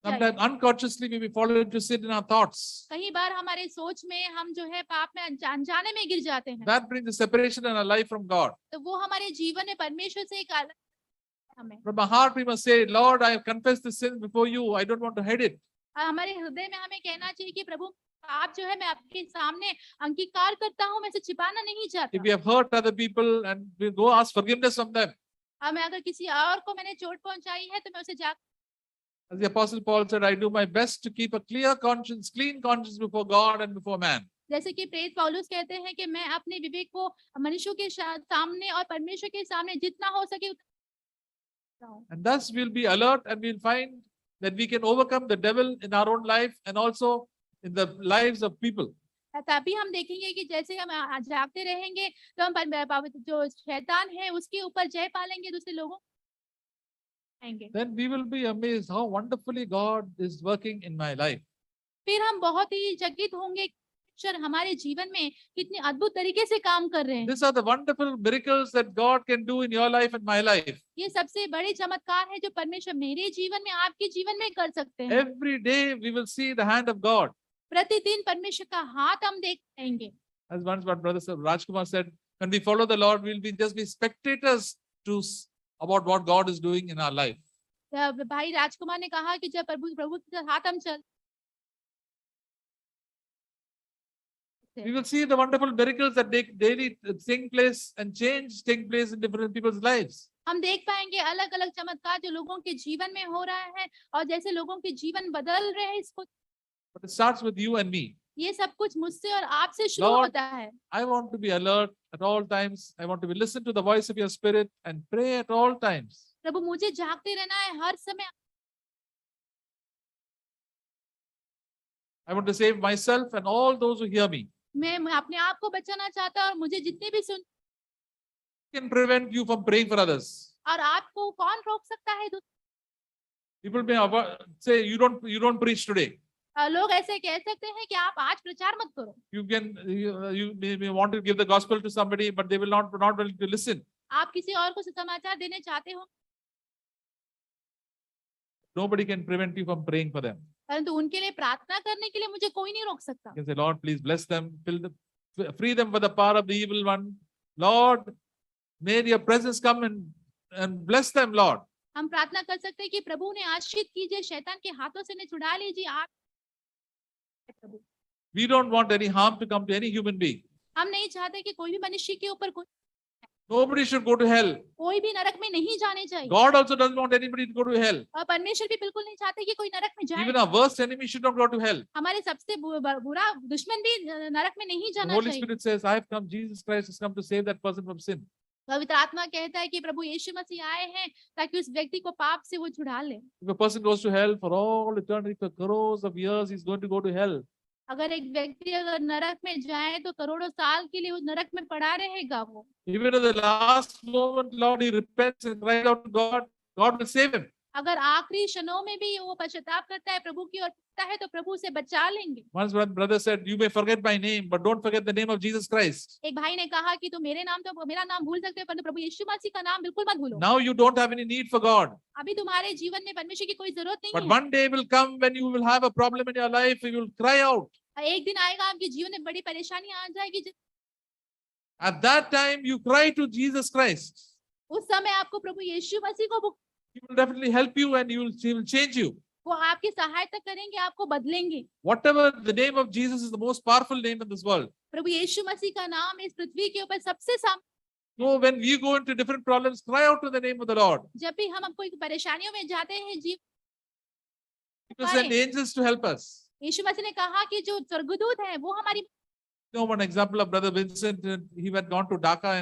Sometimes unconsciously we fall into sin in our thoughts. कई बार हमारे सोच में हम जो है पाप में अनजाने में गिर जाते हैं। That brings the separation in our life from God. तो वो हमारे जीवन में परमेश्वर से एक अलग हमें। From our heart we must say, Lord, I have confessed this sin before you. I don't want to hide it. हमारे हृदय में हमें कहना चाहिए कि प्रभु आप जो है मैं आपके सामने अंगीकार करता हूँ, मैं इसे छिपाना नहीं चाहता। If we have hurt other people and we go ask forgiveness from them. मैं अगर किसी और को मैंने चोट पहुंचाई है तो मैं उसे जा As the Apostle Paul said, I do my best to keep a clear conscience, clean conscience before God and before man. जैसे कि प्रेरित पौलुस कहते हैं कि मैं अपने विवेक को मनुष्यों के सामने और परमेश्वर के सामने जितना हो सके And thus we'll be alert and we'll find that we can overcome the devil in our own life and also in the lives of people. तभी हम देखेंगे कि जैसे हम जागते रहेंगे तो हम जो शैतान है उसके ऊपर जय पालेंगे, दूसरे लोगों Then we will be amazed how wonderfully God is working in my life. फिर हम बहुत ही चकित होंगे ईश्वर हमारे जीवन में कितने अद्भुत तरीके से काम कर रहे हैं। These are the wonderful miracles that God can do in your life and my life. ये सबसे बड़े चमत्कार है जो परमेश्वर मेरे जीवन में आपके जीवन में कर सकते हैं। Every day we will see the hand of God. प्रतिदिन परमेश्वर का हाथ हम देख पाएंगे। As once my brother Rajkumar said, when we follow the Lord, we'll be just be spectators to about what God is doing in our life. भाई राजकुमार ने कहा कि जब प्रभु के हाथ हम चल We will see the wonderful miracles that daily take place and change take place in different people's lives. हम देख पाएंगे अलग अलग चमत्कार जो लोगों के जीवन में हो रहा है और जैसे लोगों के जीवन बदल रहे हैं इसको। But it starts with you and me. ये सब कुछ मुझसे और आपसे शुरू होता है। I want to be alert at all times. I want to be listen to the voice of your spirit and pray at all times. प्रभु मुझे जागते रहना है हर समय। I want to save myself and all those who hear me. मैं अपने आप को बचाना चाहता और मुझे जितने भी सुन Can prevent you from praying for others. और आपको कौन रोक सकता है? People may say you don't preach today. लोग ऐसे कह सकते हैं कि आप आज प्रचार मत करो। You may want to give the gospel to somebody, but they will not willing to listen. आप किसी और को समाचार देने चाहते हो। Nobody can prevent you from praying for them. परंतु उनके लिए प्रार्थना करने के लिए मुझे कोई नहीं रोक सकता। You can say, Lord, please bless them, free them from the power of the evil one. Lord, may your presence come and bless them, Lord. हम प्रार्थना कर सकते हैं कि प्रभु ने आशीष कीजिए, शैतान के हाथों से ने छुड़ा लीजिए आप। We don't want any harm to come to any human being. हम नहीं चाहते कि कोई भी मनुष्य के ऊपर कोई Nobody should go to hell. कोई भी नरक में नहीं जाने चाहिए। God also doesn't want anybody to go to hell. और परमेश्वर भी बिल्कुल नहीं चाहते कि कोई नरक में जाए। Even our worst enemy should not go to hell. हमारे सबसे बुरा दुश्मन भी नरक में नहीं The जाना Holy चाहिए। Spirit says, I have come, Jesus Christ has come to save that person from sin. पवित्र आत्मा कहता है कि प्रभु यीशु मसीह आए हैं ताकि उस व्यक्ति को पाप से वो छुड़ा ले। If a person goes to hell for all eternity, for crores of years, he's going to go to hell. अगर एक व्यक्ति अगर नरक में जाए तो करोड़ों साल के लिए उस नरक में पड़ा रहेगा वो। Even at the last moment, Lord, he repents and cries out to God, God will save him. अगर आखिरी क्षणों में भी वो पश्चाताप करता है, प्रभु की ओर फिरता है, तो प्रभु उसे बचा लेंगे। Once one brother said, you may forget my name, but don't forget the name of Jesus Christ. एक भाई ने कहा कि तुम मेरा नाम भूल सकते हो, परंतु प्रभु यीशु मसीह का नाम बिल्कुल मत भूलो। Now you don't have any need for God. अभी तुम्हारे जीवन में परमेश्वर की कोई जरूरत नहीं But है। one day will come when you will have a problem in your life, you will cry out. एक दिन आएगा आपके जीवन में बड़ी परेशानी आ जाएगी, At that time, you cry to Jesus Christ. उस समय आपको प्रभु यीशु मसीह को He will definitely help you and he will change you. वो आपकी सहायता करेंगे, आपको बदलेंगे। Whatever the name of Jesus is the most powerful name in this world. प्रभु यीशु मसीह का नाम इस पृथ्वी के ऊपर सबसे So when we go into different problems, cry out to the name of the Lord. जब भी हम कोई परेशानियों में जाते हैं He will send angels to help us. यीशु मसीह ने कहा कि जो स्वर्गदूत है वो हमारी। You know, one example of Brother Vincent, he had gone to Dhaka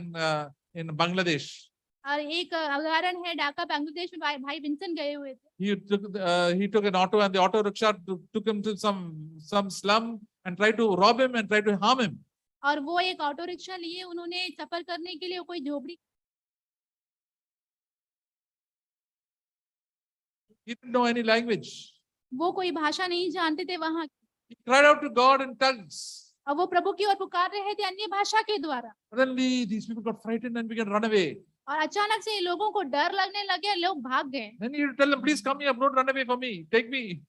in Bangladesh. और एक उदाहरण है, ढाका बांग्लादेश में भाई विंसेंट गए हुए थे। He took an auto and the auto rickshaw took him to some slum and tried to rob him and tried to harm him. और वो एक ऑटो रिक्शा लिए, उन्होंने सफर करने के लिए कोई झोपड़ी। He didn't know any language. वो कोई भाषा नहीं जानते थे वहाँ। He cried out to God in tongues. और वो प्रभु की ओर पुकार रहे थे अन्य भाषा के द्वारा। Suddenly these people got frightened and began to run away. और अचानक से लोगों को डर लगने लगे, लोग भाग गए। Then he tell them, please come here, don't run away from me, take me.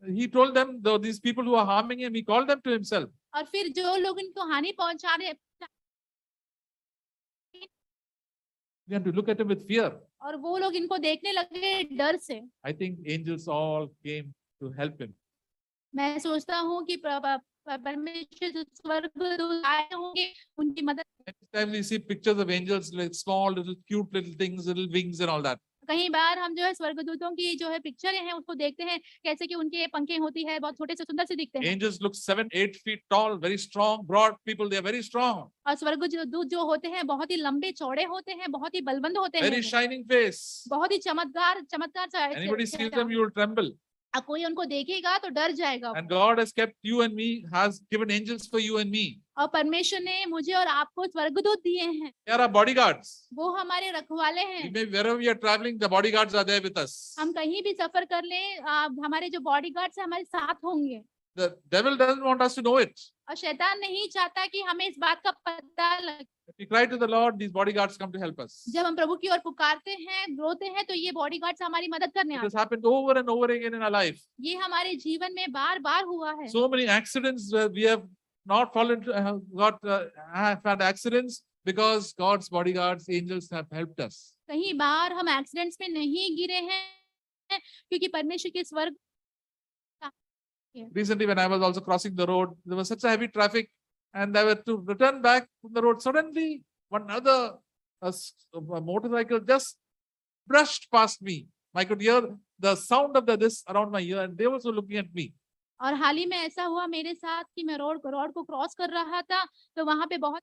He told them, though these people who are harming him, he called them to himself. और फिर जो लोग इनको हानि पहुंचा रहे They had to look at him with fear. और वो लोग इनको देखने लगे डर से। I think angels all came to help him. मैं सोचता हूँ कि परमेश्वर स्वर्गदूत आए होंगे उनकी मदद। Next time we see pictures of angels, like small, little cute little things, little wings and all that. कई बार हम जो है स्वर्गदूतों की जो है पिक्चर हैं उसको देखते हैं, कैसे कि उनके पंखें होती है, बहुत छोटे से सुंदर से दिखते हैं। Angels look 7-8 feet tall, very strong, broad people. They are very strong. और स्वर्गदूत जो होते हैं बहुत ही लंबे चौड़े होते हैं, बहुत ही बलवंत होते हैं, Very shining face. बहुत ही चमत्कार Anybody sees them, you will tremble. कोई उनको देखेगा तो डर जाएगा। And God has kept you and me, has given angels for you and me. और परमेश्वर ने मुझे और आपको स्वर्गदूत दिए हैं। They are our bodyguards. वो हमारे रखवाले हैं। Wherever we are traveling, the bodyguards are there with us. हम कहीं भी सफर कर लें, हमारे जो बॉडीगार्ड्स हैं हमारे साथ होंगे। The devil doesn't want us to know it. और शैतान नहीं चाहता कि हमें इस बात का पता लगे। If we cry to the Lord, these bodyguards come to help us. जब हम प्रभु की ओर पुकारते हैं, रोते हैं, तो ये बॉडीगार्ड्स हमारी मदद करने It आते has happened over and over again in our life. हैं। ये हमारे जीवन में बार-बार हुआ है। So many accidents where we have not fallen, have had accidents because God's bodyguards, angels have helped us. कई बार हम एक्सीडेंट्स में नहीं गिरे हैं क्योंकि परमेश्वर के स्वर्ग। Recently, when I was also crossing the road, there was such a heavy traffic, and I had to return back from the road. Suddenly, one other a motorcycle just brushed past me. I could hear the sound of this around my ear, and they were also looking at me. और हाल ही में ऐसा हुआ मेरे साथ कि मैं road को cross कर रहा था, तो वहां पे बहुत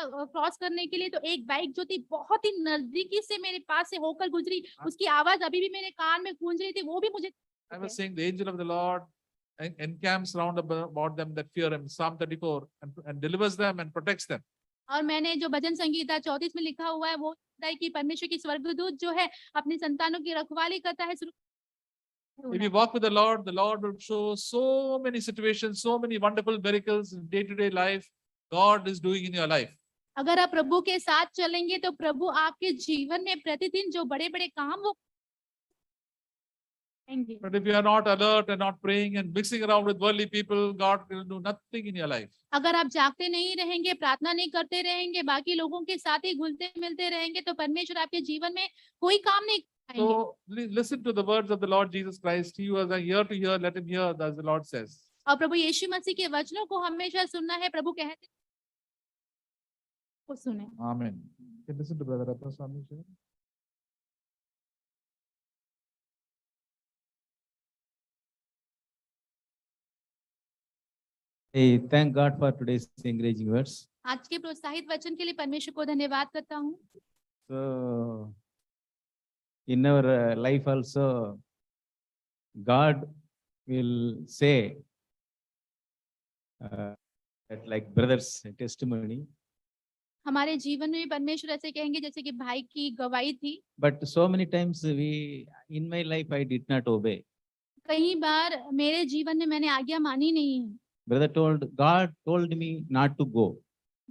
क्रॉस करने के लिए तो एक बाइक जो थी बहुत ही नजदीकी से मेरे पास से होकर गुजरी, उसकी आवाज अभी भी मेरे कान में गूंज रही थी। वो भी मुझे I was saying, the angel of the Lord encamps round about them that fear him, Psalm 34, and delivers them and protects them. और मैंने जो भजन संगीता 34 में लिखा हुआ है वो है कि परमेश्वर की स्वर्गदूत जो है अपने संतानों की रखवाली करता है। If you walk with the Lord will show so many situations, so many wonderful miracles in day-to-day life God is doing in your life. अगर आप प्रभु के साथ चलेंगे तो प्रभु आपके जीवन में प्रतिदिन जो बड़े-बड़े काम वो करेंगे। But if you are not alert and not praying and mixing around with worldly people, God will do nothing in your life. अगर आप जागते नहीं रहेंगे, प्रार्थना नहीं करते रहेंगे, बाकी लोगों के साथ ही घुलते मिलते रहेंगे, तो परमेश्वर आपके जीवन में कोई काम नहीं करेंगे। So listen to the words of the Lord Jesus Christ. He was a ear to hear, let him hear, as the Lord says. और प्रभु यीशु मसीह के वचनों को हमेशा सुनना है। प्रभु कहते हैं को सुने। Amen. You can listen to Brother Ratna Swami. I thank God for today's encouraging words. आज के प्रोत्साहित वचन के लिए परमेश्वर को धन्यवाद करता हूँ। So, in our life also, God will say, that like brothers' testimony, हमारे जीवन में भी परमेश्वर ऐसे कहेंगे जैसे कि भाई की गवाही थी। but so many times in my life, I did not obey. कई बार मेरे जीवन में मैंने आज्ञा मानी नहीं है। God told me not to go.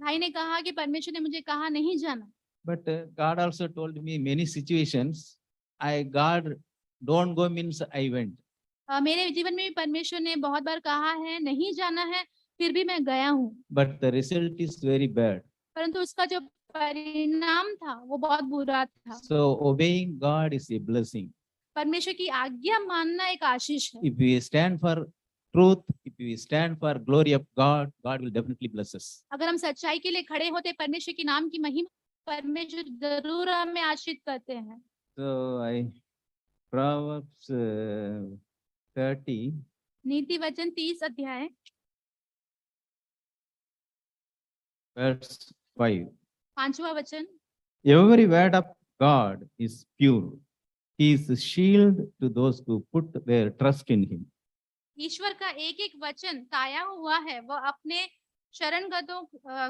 भाई ने कहा कि परमेश्वर ने मुझे कहा नहीं जाना। But God also told me many situations, God don't go means I went. मेरे जीवन में भी परमेश्वर ने बहुत बार कहा है नहीं जाना है, फिर भी मैं गया हूँ। But the result is very bad. परंतु उसका जो परिणाम था वो बहुत बुरा था। So obeying God is a blessing. परमेश्वर की आज्ञा मानना एक आशीष है। If we stand for truth, if we stand for glory of God, God will definitely bless us. अगर हम सच्चाई के लिए खड़े होते परमेश्वर के नाम की महिमा, परमेश्वर जरूर हमें आशीष करते हैं। So Proverbs 30, नीति वचन 30 अध्याय verse 5. 5वां वचन, Every word of God is pure. He is a shield to those who put their trust in him. ईश्वर का एक एक वचन ताया हुआ है, वह अपने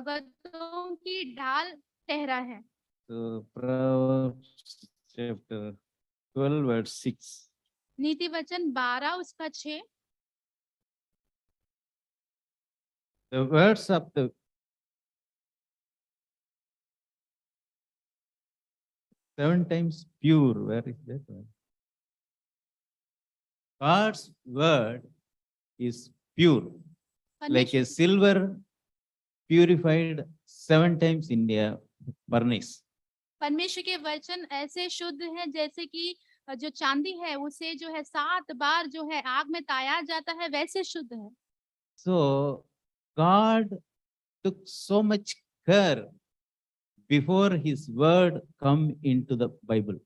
गतों की ढाल ठहरा है। So Proverbs chapter 12, verse 6. नीति वचन 12 उसका 6, The words of the seven times pure. Where is that one? God's word is pure, like a silver purified 7 times in a furnace. परमेश्वर के वचन ऐसे शुद्ध है जैसे कि जो चांदी है उसे जो है 7 बार जो है आग में ताया जाता है, वैसे शुद्ध है। So God took so much care before his word come into the Bible.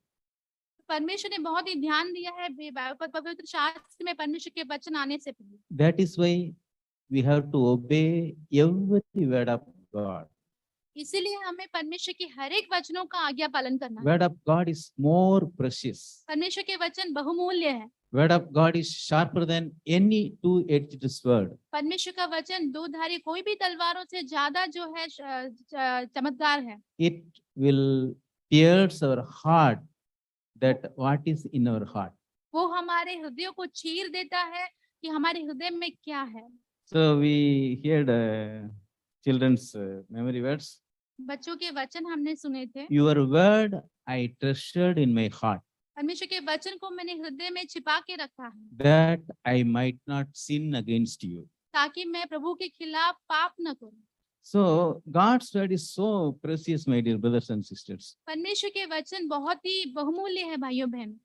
परमेश्वर ने बहुत ही ध्यान दिया है पवित्र शास्त्र में परमेश्वर के वचन आने से पहले। That is why we have to obey every word of God. इसीलिए हमें परमेश्वर के हर एक वचनों का आज्ञा पालन करना है। Word of God is more precious. परमेश्वर के वचन बहुमूल्य है। Word of God is sharper than any two-edged sword. परमेश्वर का वचन दो धारी कोई भी तलवारों से ज्यादा जो है चमत्कार है। It will pierce our heart, that what is in our heart. वो हमारे हृदयों को चीर देता है कि हमारे हृदय में क्या है। So we heard children's memory words. बच्चों के वचन हमने सुने थे। Your word I treasured in my heart, परमेश्वर के वचन को मैंने हृदय में छिपा के रखा है, that I might not sin against you. ताकि मैं प्रभु के खिलाफ पाप न करूं। So God's word is so precious, my dear brothers and sisters. परमेश्वर के वचन बहुत ही बहुमूल्य है भाइयों बहन,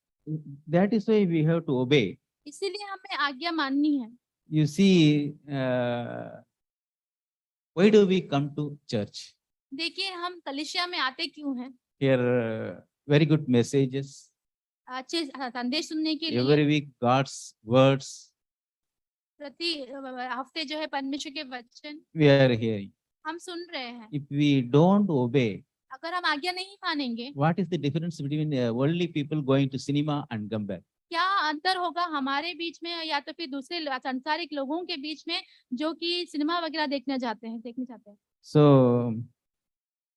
That is why we have to obey. इसीलिए हमें आज्ञा माननी है। You see, why do we come to church? देखिए हम कलीसिया में आते क्यों हैं? Here very good messages. अच्छे संदेश सुनने के लिए। Every week God's words प्रति हफ्ते जो है परमेश्वर के वचन we are hearing. हम सुन रहे हैं। If we don't obey, अगर हम आज्ञा नहीं मानेंगे, what is the difference between worldly people going to cinema and come back? क्या अंतर होगा हमारे बीच में या तो फिर दूसरे सांसारिक लोगों के बीच में जो कि सिनेमा वगैरह देखने जाते हैं। So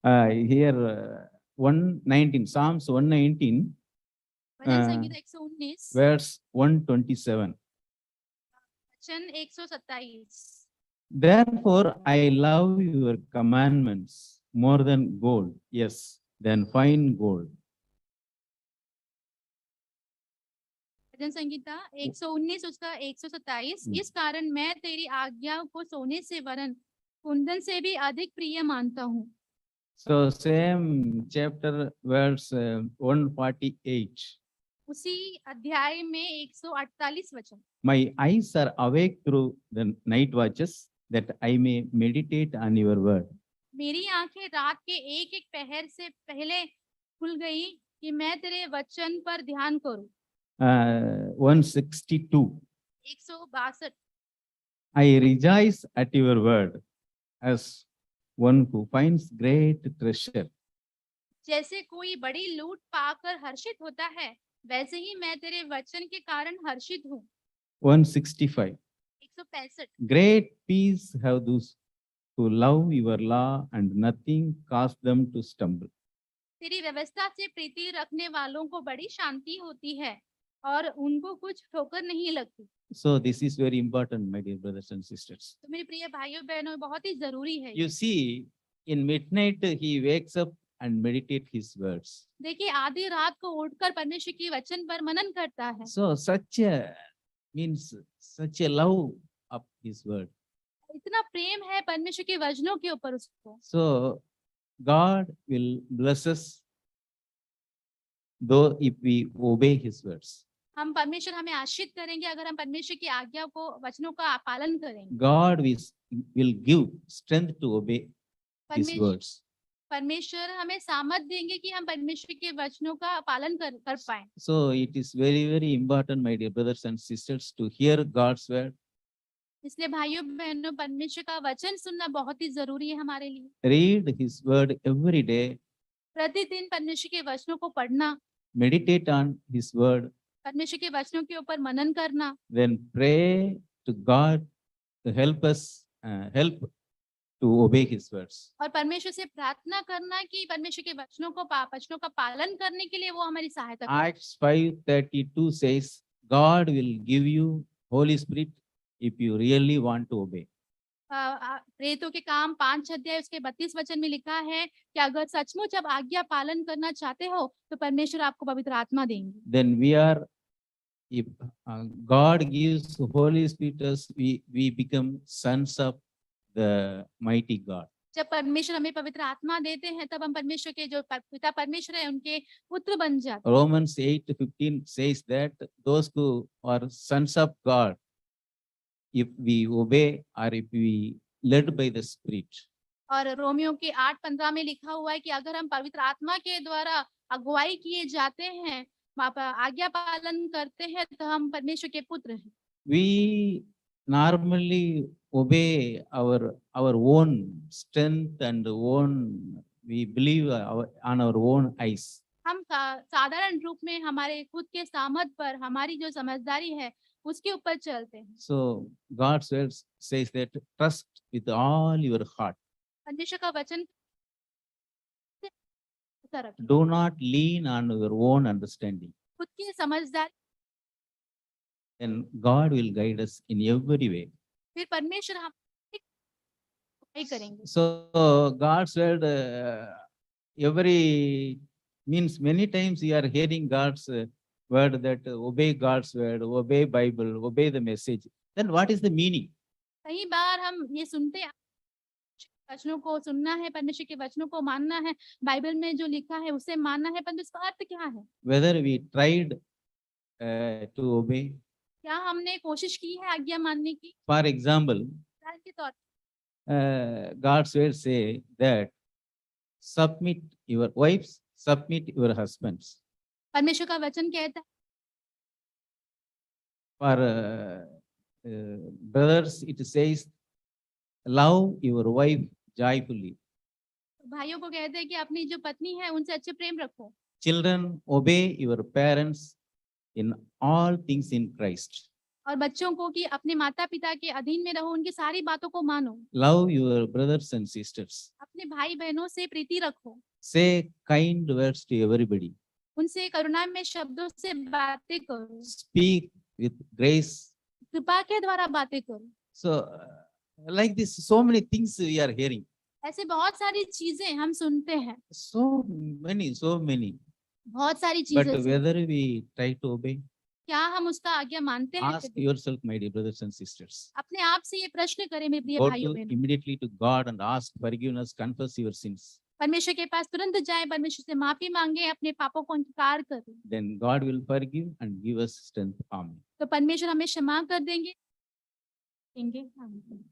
here 119, Psalms 119, भजन संगीत 119 verse 127. वचन 127। Therefore I love your commandments more than gold, yes, than fine gold. भजन संगीता 119 उसका 127। इस कारण मैं तेरी आज्ञा को सोने से वरन कुंदन से भी अधिक प्रिय मानता हूँ। So same chapter verse 148. उसी अध्याय में 148 वचन। My eyes are awake through the night watches, that I may meditate on your word. मेरी आंखें रात के एक एक पहर से पहले खुल गई कि मैं तेरे वचन पर ध्यान करूं। 162. 162। I rejoice at your word as one who finds great treasure. जैसे कोई बड़ी लूट पाकर हर्षित होता है, वैसे ही मैं तेरे वचन के कारण हर्षित हूँ। 165. 165। Great peace have those who love your law, and nothing cause them to stumble. तेरी व्यवस्था से प्रीति रखने वालों को बड़ी शांति होती है और उनको कुछ ठोकर नहीं लगती। So this is very important, my dear brothers and sisters. तो मेरे प्रिय भाइयों बहनों, बहुत ही जरूरी है। You see, in midnight he wakes up and meditate his words. देखिए, आधी रात को उठकर परमेश्वर की वचन पर मनन करता है। So such a love of his word. इतना प्रेम है परमेश्वर के वचनों के ऊपर उसको। So God will bless us though if we obey his words. हम परमेश्वर हमें आशीष करेंगे अगर हम परमेश्वर की आज्ञा को, वचनों का पालन करेंगे। God will give strength to obey his परमेश्वर words. परमेश्वर हमें सामर्थ देंगे कि हम परमेश्वर के वचनों का पालन कर पाए। So it is very, very important, my dear brothers and sisters, to hear God's word, इसलिए भाइयों बहनों, परमेश्वर का वचन सुनना बहुत ही जरूरी है हमारे लिए। read his word every day, प्रतिदिन परमेश्वर के वचनों को पढ़ना, meditate on his word, परमेश्वर के वचनों के ऊपर मनन करना, then pray to God to help to obey his words. और परमेश्वर से प्रार्थना करना कि परमेश्वर के वचनों का पालन करने के लिए वो हमारी सहायता करे। Acts 5:32 says, God will give you Holy Spirit if you really want to obey. प्रेरितों के काम 5 अध्याय उसके 32 वचन में लिखा है कि अगर सचमुच आप आज्ञा पालन करना चाहते हो तो परमेश्वर आपको पवित्र आत्मा देंगे। Then if God gives Holy Spirit us, we become sons of the mighty God. जब परमेश्वर हमें पवित्र आत्मा देते हैं तब हम परमेश्वर के जो पिता परमेश्वर है उनके पुत्र बन जाते हैं। Romans 8:15 says that those who are sons of God, if we obey or if we led by the Spirit, और रोमियो के 8:15 में लिखा हुआ है कि अगर हम पवित्र आत्मा के द्वारा अगुवाई किए जाते हैं, आज्ञा पालन करते हैं, तो हम परमेश्वर के पुत्र हैं। we normally obey our own strength and we believe on our own eyes. हम साधारण रूप में हमारे खुद के सामर्थ पर, हमारी जो समझदारी है उसके ऊपर चलते हैं। So God's word says that trust with all your heart. परमेश्वर का वचन रखें, Do not lean on your own understanding. खुद की समझदारी, Then God will guide us in every way. फिर परमेश्वर हम करेंगे। So God's word, means many times we are hearing God's word that obey God's word, obey Bible, obey the message. Then what is the meaning? कई बार हम ये सुनते हैं, वचनों को सुनना है, परमेश्वर के वचनों को मानना है, बाइबल में जो लिखा है उसे मानना है, परंतु इसका अर्थ क्या है? Whether we tried to obey. क्या हमने कोशिश की है आज्ञा मानने की? For example, उदाहरण के तौर God's word say that submit your wives, submit your husbands. परमेश्वर का वचन कहता है, For brothers, it says, love your wife joyfully. भाइयों को कहते हैं कि अपनी जो पत्नी है उनसे अच्छे प्रेम रखो। Children, obey your parents in all things in Christ. और बच्चों को कि अपने माता पिता के अधीन में रहो, उनकी सारी बातों को मानो। Love your brothers and sisters. अपने भाई बहनों से प्रीति रखो। Say kind words to everybody. उनसे करुणा में शब्दों से बातें करो। Speak with grace. कृपा के द्वारा बातें करो। So, like this, so many things we are hearing. ऐसे बहुत सारी चीजें हम सुनते हैं, So many. बहुत सारी But चीजें whether we try to obey, क्या हम उसका आज्ञा मानते हैं? ask yourself, my dear brothers and sisters. अपने आप से ये प्रश्न करें मेरे प्रिय Go भाइयों to बहनों। immediately to God and ask forgiveness, confess your sins. परमेश्वर के पास तुरंत जाएं, परमेश्वर से माफी मांगे, अपने पापों को अंगीकार करें, Then God will forgive and give us strength. Amen. तो परमेश्वर हमें क्षमा कर देंगे। आमीन।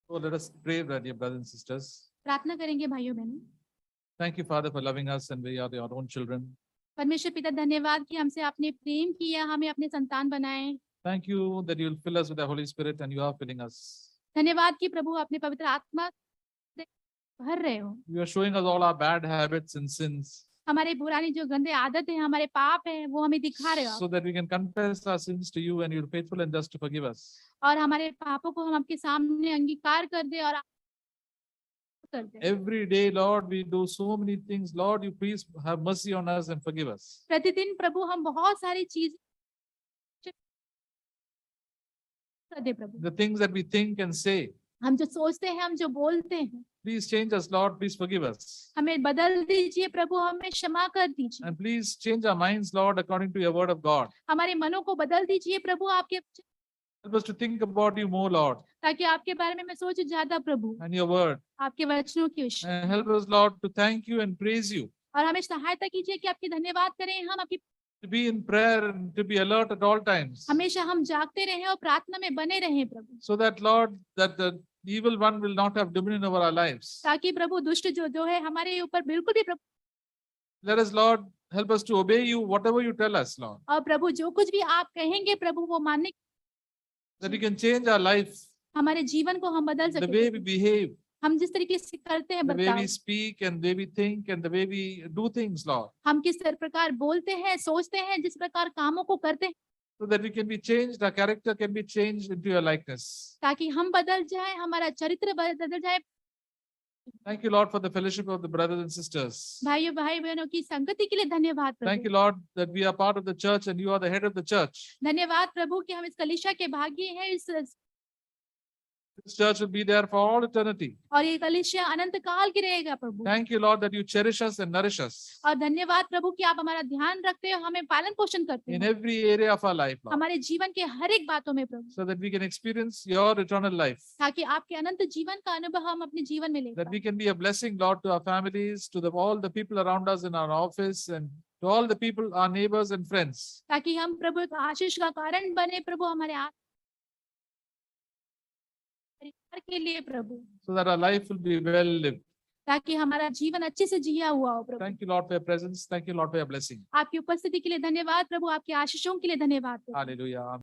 So let us pray, dear brothers and sisters. प्रार्थना करेंगे भाइयों बहनों। Thank you, Father, for loving us, and we are your own children. परमेश्वर पिता धन्यवाद कि हमसे आपने प्रेम किया, हमें अपने संतान बनाए। Thank you that you'll fill us with the Holy Spirit, and you are filling us. धन्यवाद कि प्रभु अपने पवित्र आत्मा से भर रहे हो। You are showing us all our bad habits and sins, हमारे पुरानी जो गंदे आदत है, हमारे पाप है, वो हमें दिखा रहे हो so that we can confess our sins to you, and you're faithful and just to forgive us. और हमारे पापों को हम आपके सामने अंगीकार कर दे और कर दे। Every day, Lord, we do so many things. Lord, you please have mercy on us and forgive us. प्रतिदिन प्रभु हम बहुत सारी चीज कर दे प्रभु। The things that we think and say, हम जो सोचते हैं, हम जो बोलते हैं, please change us, Lord. Please forgive us. हमें बदल दीजिए प्रभु, हमें क्षमा कर दीजिए। And please change our minds, Lord, according to your word of God. हमारे मनों को बदल दीजिए प्रभु, आपके Help us to think about you more, Lord, ताकि आपके बारे में मैं सोचूं ज्यादा प्रभु, and your word. आपके वचनों की विषय। And help us, Lord, to thank you and praise you, और हमें सहायता कीजिए कि आपकी धन्यवाद करें, हम आपकी to be in prayer and to be alert at all times, हमेशा हम जागते रहें और प्रार्थना में बने रहें प्रभु, so that, Lord, that the evil one will not have dominion over our lives. ताकि प्रभु दुष्ट जो है हमारे ऊपर बिल्कुल भी प्रभु, Let us, Lord, help us to obey you, whatever you tell us, Lord, और प्रभु जो कुछ भी आप कहेंगे प्रभु वो मानने, that we can change our life, हमारे जीवन को हम बदल the way we सके। behave, हम जिस तरीके से करते हैं the way बर्ताव, we speak, and the way we think, and the way we do things, Lord, हम किस प्रकार बोलते हैं, सोचते हैं, जिस प्रकार कामों को करते हैं, so that we can be changed, our character can be changed into your likeness. ताकि हम बदल जाए, हमारा चरित्र बदल जाए। Thank you, Lord, for the fellowship of the brothers and sisters. भाइयों भाई बहनों की संगति के लिए धन्यवाद Thank you, Prabhu. Lord, that we are part of the church and you are the head of the church. धन्यवाद प्रभु कि हम इस कलीसिया के भागी हैं, इस This church will be there for all eternity. और ये कलीसिया अनंत काल की रहेगा प्रभु। Thank you, Lord, that you cherish us and nourish us और धन्यवाद प्रभु कि आप हमारा ध्यान रखते हो, हमें पालन पोषण करते in हैं every area of our life, Lord, हमारे जीवन के हर एक बातों में प्रभु, so that we can experience your eternal life, ताकि आपके अनंत जीवन का अनुभव हम अपने जीवन में ले that we पाएं। can be a blessing, Lord, to our families, to all the people around us in our office, and to all the people, our neighbors and friends. ताकि हम प्रभु एक आशीष का कारण बने प्रभु, हमारे परिवार के लिए प्रभु, So that our life will be well lived. ताकि हमारा जीवन अच्छे से जिया हुआ हो प्रभु। Thank you, Lord, for your presence. Thank you, Lord, for your blessing. आपकी उपस्थिति के लिए धन्यवाद प्रभु, आपके आशीषों के लिए धन्यवाद प्रभु। Hallelujah.